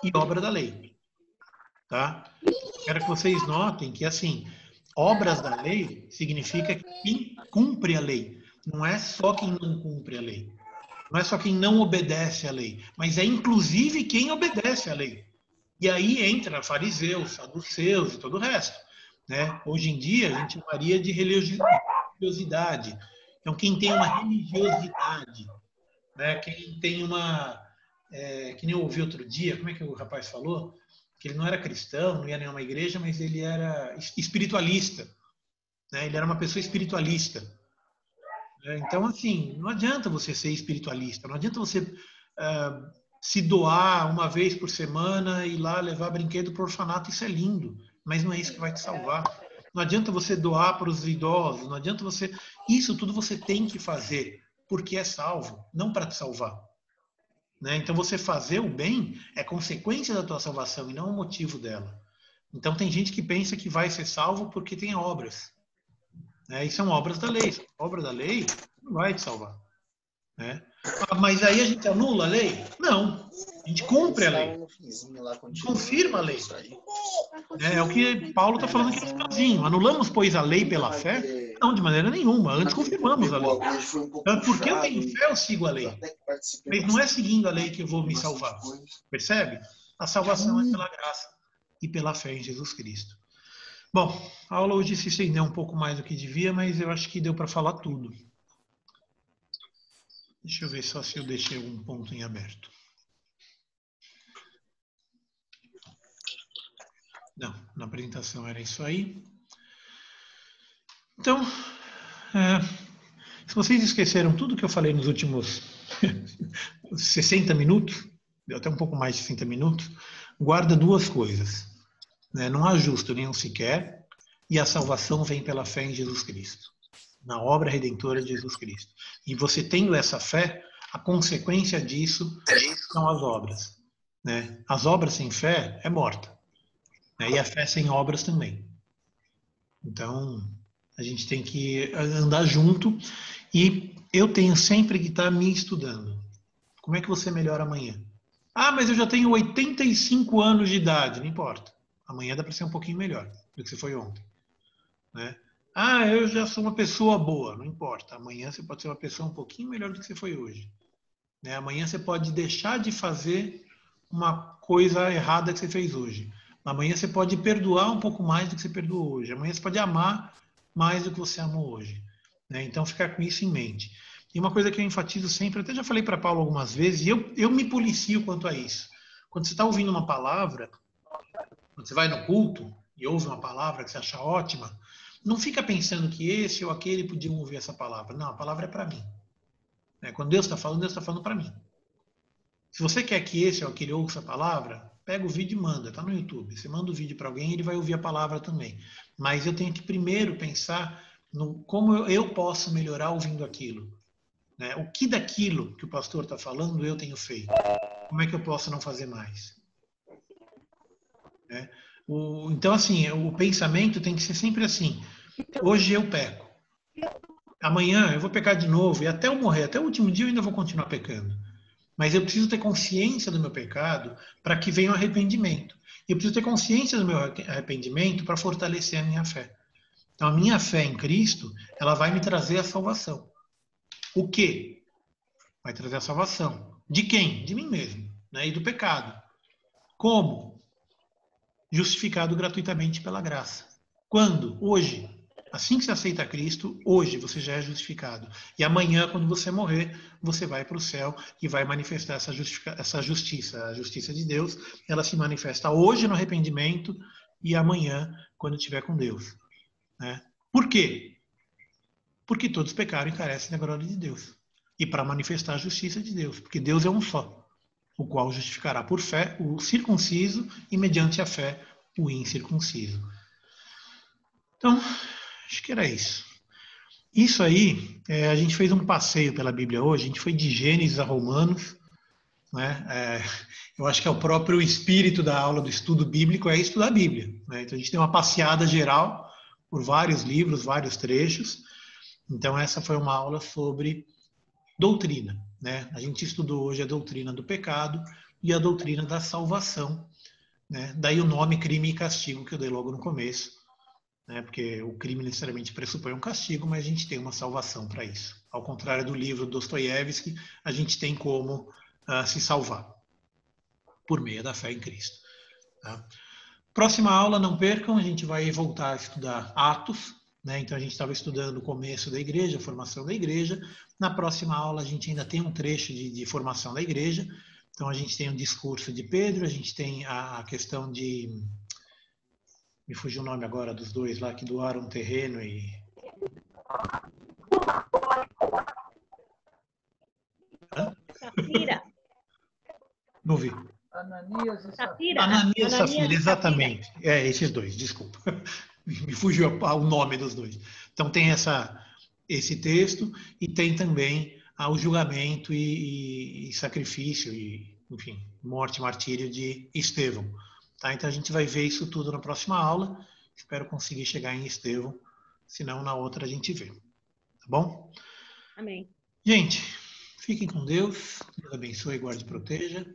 e obra da lei. Tá? Quero que vocês notem que, assim, obras da lei significa quem cumpre a lei. Não é só quem não cumpre a lei. Não é só quem não obedece à lei, mas é inclusive quem obedece à lei. E aí entra fariseus, saduceus e todo o resto. Hoje em dia, a gente chamaria de religiosidade. Então, quem tem uma religiosidade, quem tem uma... que nem eu ouvi outro dia, como é que o rapaz falou? Que ele não era cristão, não ia a nenhuma igreja, mas ele era espiritualista. Ele era uma pessoa espiritualista. Então, assim, não adianta você ser espiritualista, não adianta você se doar uma vez por semana e ir lá levar brinquedo para o orfanato, isso é lindo, mas não é isso que vai te salvar. Não adianta você doar para os idosos, não adianta você... Isso tudo você tem que fazer, porque é salvo, não para te salvar. Então, você fazer o bem é consequência da tua salvação e não o motivo dela. Então, tem gente que pensa que vai ser salvo porque tem obras. E são obras da lei. A obra da lei não vai te salvar. Mas aí a gente anula a lei? Não. A gente cumpre a lei. A gente confirma a lei. É o que Paulo está falando aqui no finalzinho. Anulamos, pois, a lei pela fé? Não, de maneira nenhuma. Antes confirmamos a lei. Então, porque eu tenho fé, eu sigo a lei. Mas não é seguindo a lei que eu vou me salvar. Percebe? A salvação é pela graça e pela fé em Jesus Cristo. Bom, a aula hoje se estendeu um pouco mais do que devia, mas eu acho que deu para falar tudo. Deixa eu ver só se eu deixei algum ponto em aberto. Não, na apresentação era isso aí. Então, se vocês esqueceram tudo que eu falei nos últimos 60 minutos, deu até um pouco mais de 60 minutos, guarda duas coisas. Não há justo nenhum sequer, e a salvação vem pela fé em Jesus Cristo, na obra redentora de Jesus Cristo. E você tendo essa fé, a consequência disso são as obras. As obras sem fé é morta. E a fé sem obras também. Então, a gente tem que andar junto, e eu tenho sempre que estar me estudando. Como é que você melhora amanhã? Ah, mas eu já tenho 85 anos de idade. Não importa. Amanhã dá para ser um pouquinho melhor do que você foi ontem. Ah, eu já sou uma pessoa boa. Não importa. Amanhã você pode ser uma pessoa um pouquinho melhor do que você foi hoje. Amanhã você pode deixar de fazer uma coisa errada que você fez hoje. Amanhã você pode perdoar um pouco mais do que você perdoou hoje. Amanhã você pode amar mais do que você amou hoje. Então, ficar com isso em mente. E uma coisa que eu enfatizo sempre, até já falei para Paulo algumas vezes, e eu me policio quanto a isso. Quando você está ouvindo uma palavra, quando você vai no culto e ouve uma palavra que você acha ótima, não fica pensando que esse ou aquele podiam ouvir essa palavra. Não, a palavra é para mim. Quando Deus está falando para mim. Se você quer que esse ou aquele ouça a palavra, pega o vídeo e manda, está no YouTube. Você manda o vídeo para alguém e ele vai ouvir a palavra também. Mas eu tenho que primeiro pensar no como eu posso melhorar ouvindo aquilo. O que daquilo que o pastor está falando eu tenho feito? Como é que eu posso não fazer mais? Então, assim, o pensamento tem que ser sempre assim. Hoje eu peco. Amanhã eu vou pecar de novo. E até eu morrer, até o último dia eu ainda vou continuar pecando. Mas eu preciso ter consciência do meu pecado para que venha o arrependimento. Eu preciso ter consciência do meu arrependimento para fortalecer a minha fé. Então, a minha fé em Cristo, ela vai me trazer a salvação. O quê? Vai trazer a salvação. De quem? De mim mesmo. E do pecado. Como? Justificado gratuitamente pela graça. Quando? Hoje. Assim que você aceita Cristo, hoje você já é justificado. E amanhã, quando você morrer, você vai para o céu e vai manifestar essa justiça. A justiça de Deus, ela se manifesta hoje no arrependimento e amanhã, quando estiver com Deus. Por quê? Porque todos pecaram e carecem da glória de Deus. E para manifestar a justiça de Deus. Porque Deus é um só, o qual justificará por fé o circunciso e mediante a fé o incircunciso. Então, acho que era isso. Isso aí, a gente fez um passeio pela Bíblia hoje, a gente foi de Gênesis a Romanos, né? Eu acho que é o próprio espírito da aula do estudo bíblico, é estudar a Bíblia, né? Então a gente tem uma passeada geral por vários livros, vários trechos. Então essa foi uma aula sobre doutrina, né? A gente estudou hoje a doutrina do pecado e a doutrina da salvação, né? Daí o nome crime e castigo que eu dei logo no começo, né? Porque o crime necessariamente pressupõe um castigo, mas a gente tem uma salvação para isso. Ao contrário do livro Dostoiévski, a gente tem como se salvar por meio da fé em Cristo. Tá? Próxima aula, não percam, a gente vai voltar a estudar Atos, né? Então a gente estava estudando o começo da igreja, a formação da igreja. Na próxima aula a gente ainda tem um trecho de formação da igreja. Então a gente tem o discurso de Pedro, a gente tem a questão de... Me fugiu o nome agora dos dois lá que doaram um terreno e... Safira. Não vi. Ananias e Safira. Ananias e Safira, e exatamente. Safira. Esses dois, desculpa. Me fugiu o nome dos dois. Então tem esse texto e tem também o julgamento e sacrifício e, enfim, morte e martírio de Estevão. Tá? Então a gente vai ver isso tudo na próxima aula. Espero conseguir chegar em Estevão, senão na outra a gente vê. Tá bom? Amém. Gente, fiquem com Deus. Deus abençoe, guarde e proteja.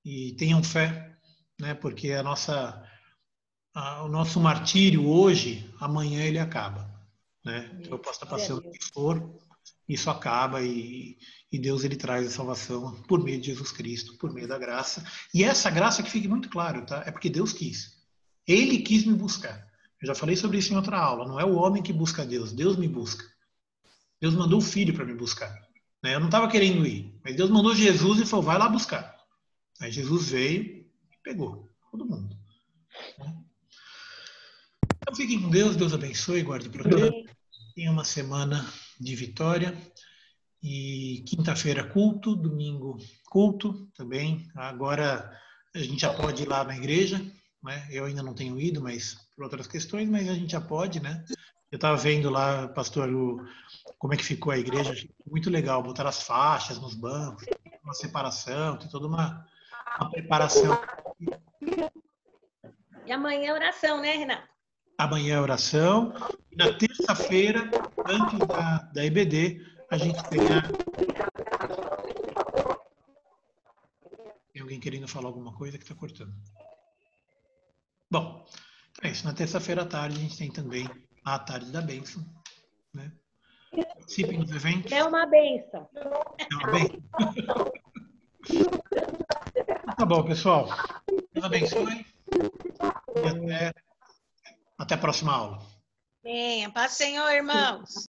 E tenham fé, né? Porque o nosso martírio hoje, amanhã ele acaba, né? Então eu posso estar passando o que for, isso acaba e Deus ele traz a salvação por meio de Jesus Cristo, por meio da graça. E essa graça, que fique muito claro, tá? É porque Deus quis. Ele quis me buscar. Eu já falei sobre isso em outra aula. Não é o homem que busca Deus, Deus me busca. Deus mandou o Filho para me buscar, né? Eu não estava querendo ir, mas Deus mandou Jesus e falou, vai lá buscar. Aí Jesus veio e pegou todo mundo. Então fiquem com Deus, Deus abençoe, guarde e proteja. Tenha uma semana de vitória. E quinta-feira culto, domingo culto também. Agora a gente já pode ir lá na igreja, né? Eu ainda não tenho ido, mas por outras questões, mas a gente já pode, né? Eu estava vendo lá, pastor, como é que ficou a igreja. Muito legal, botar as faixas nos bancos, uma separação, tem toda uma preparação. E amanhã é oração, né, Renato? Amanhã é oração. E na terça-feira, antes da EBD, a gente tem Tem alguém querendo falar alguma coisa que está cortando. Bom, é isso. Na terça-feira à tarde, a gente tem também a tarde da bênção, né? Participem dos eventos. É uma bênção. É uma bênção. Tá bom, pessoal. Deus abençoe. E até a próxima aula. Bem, paz do Senhor, irmãos.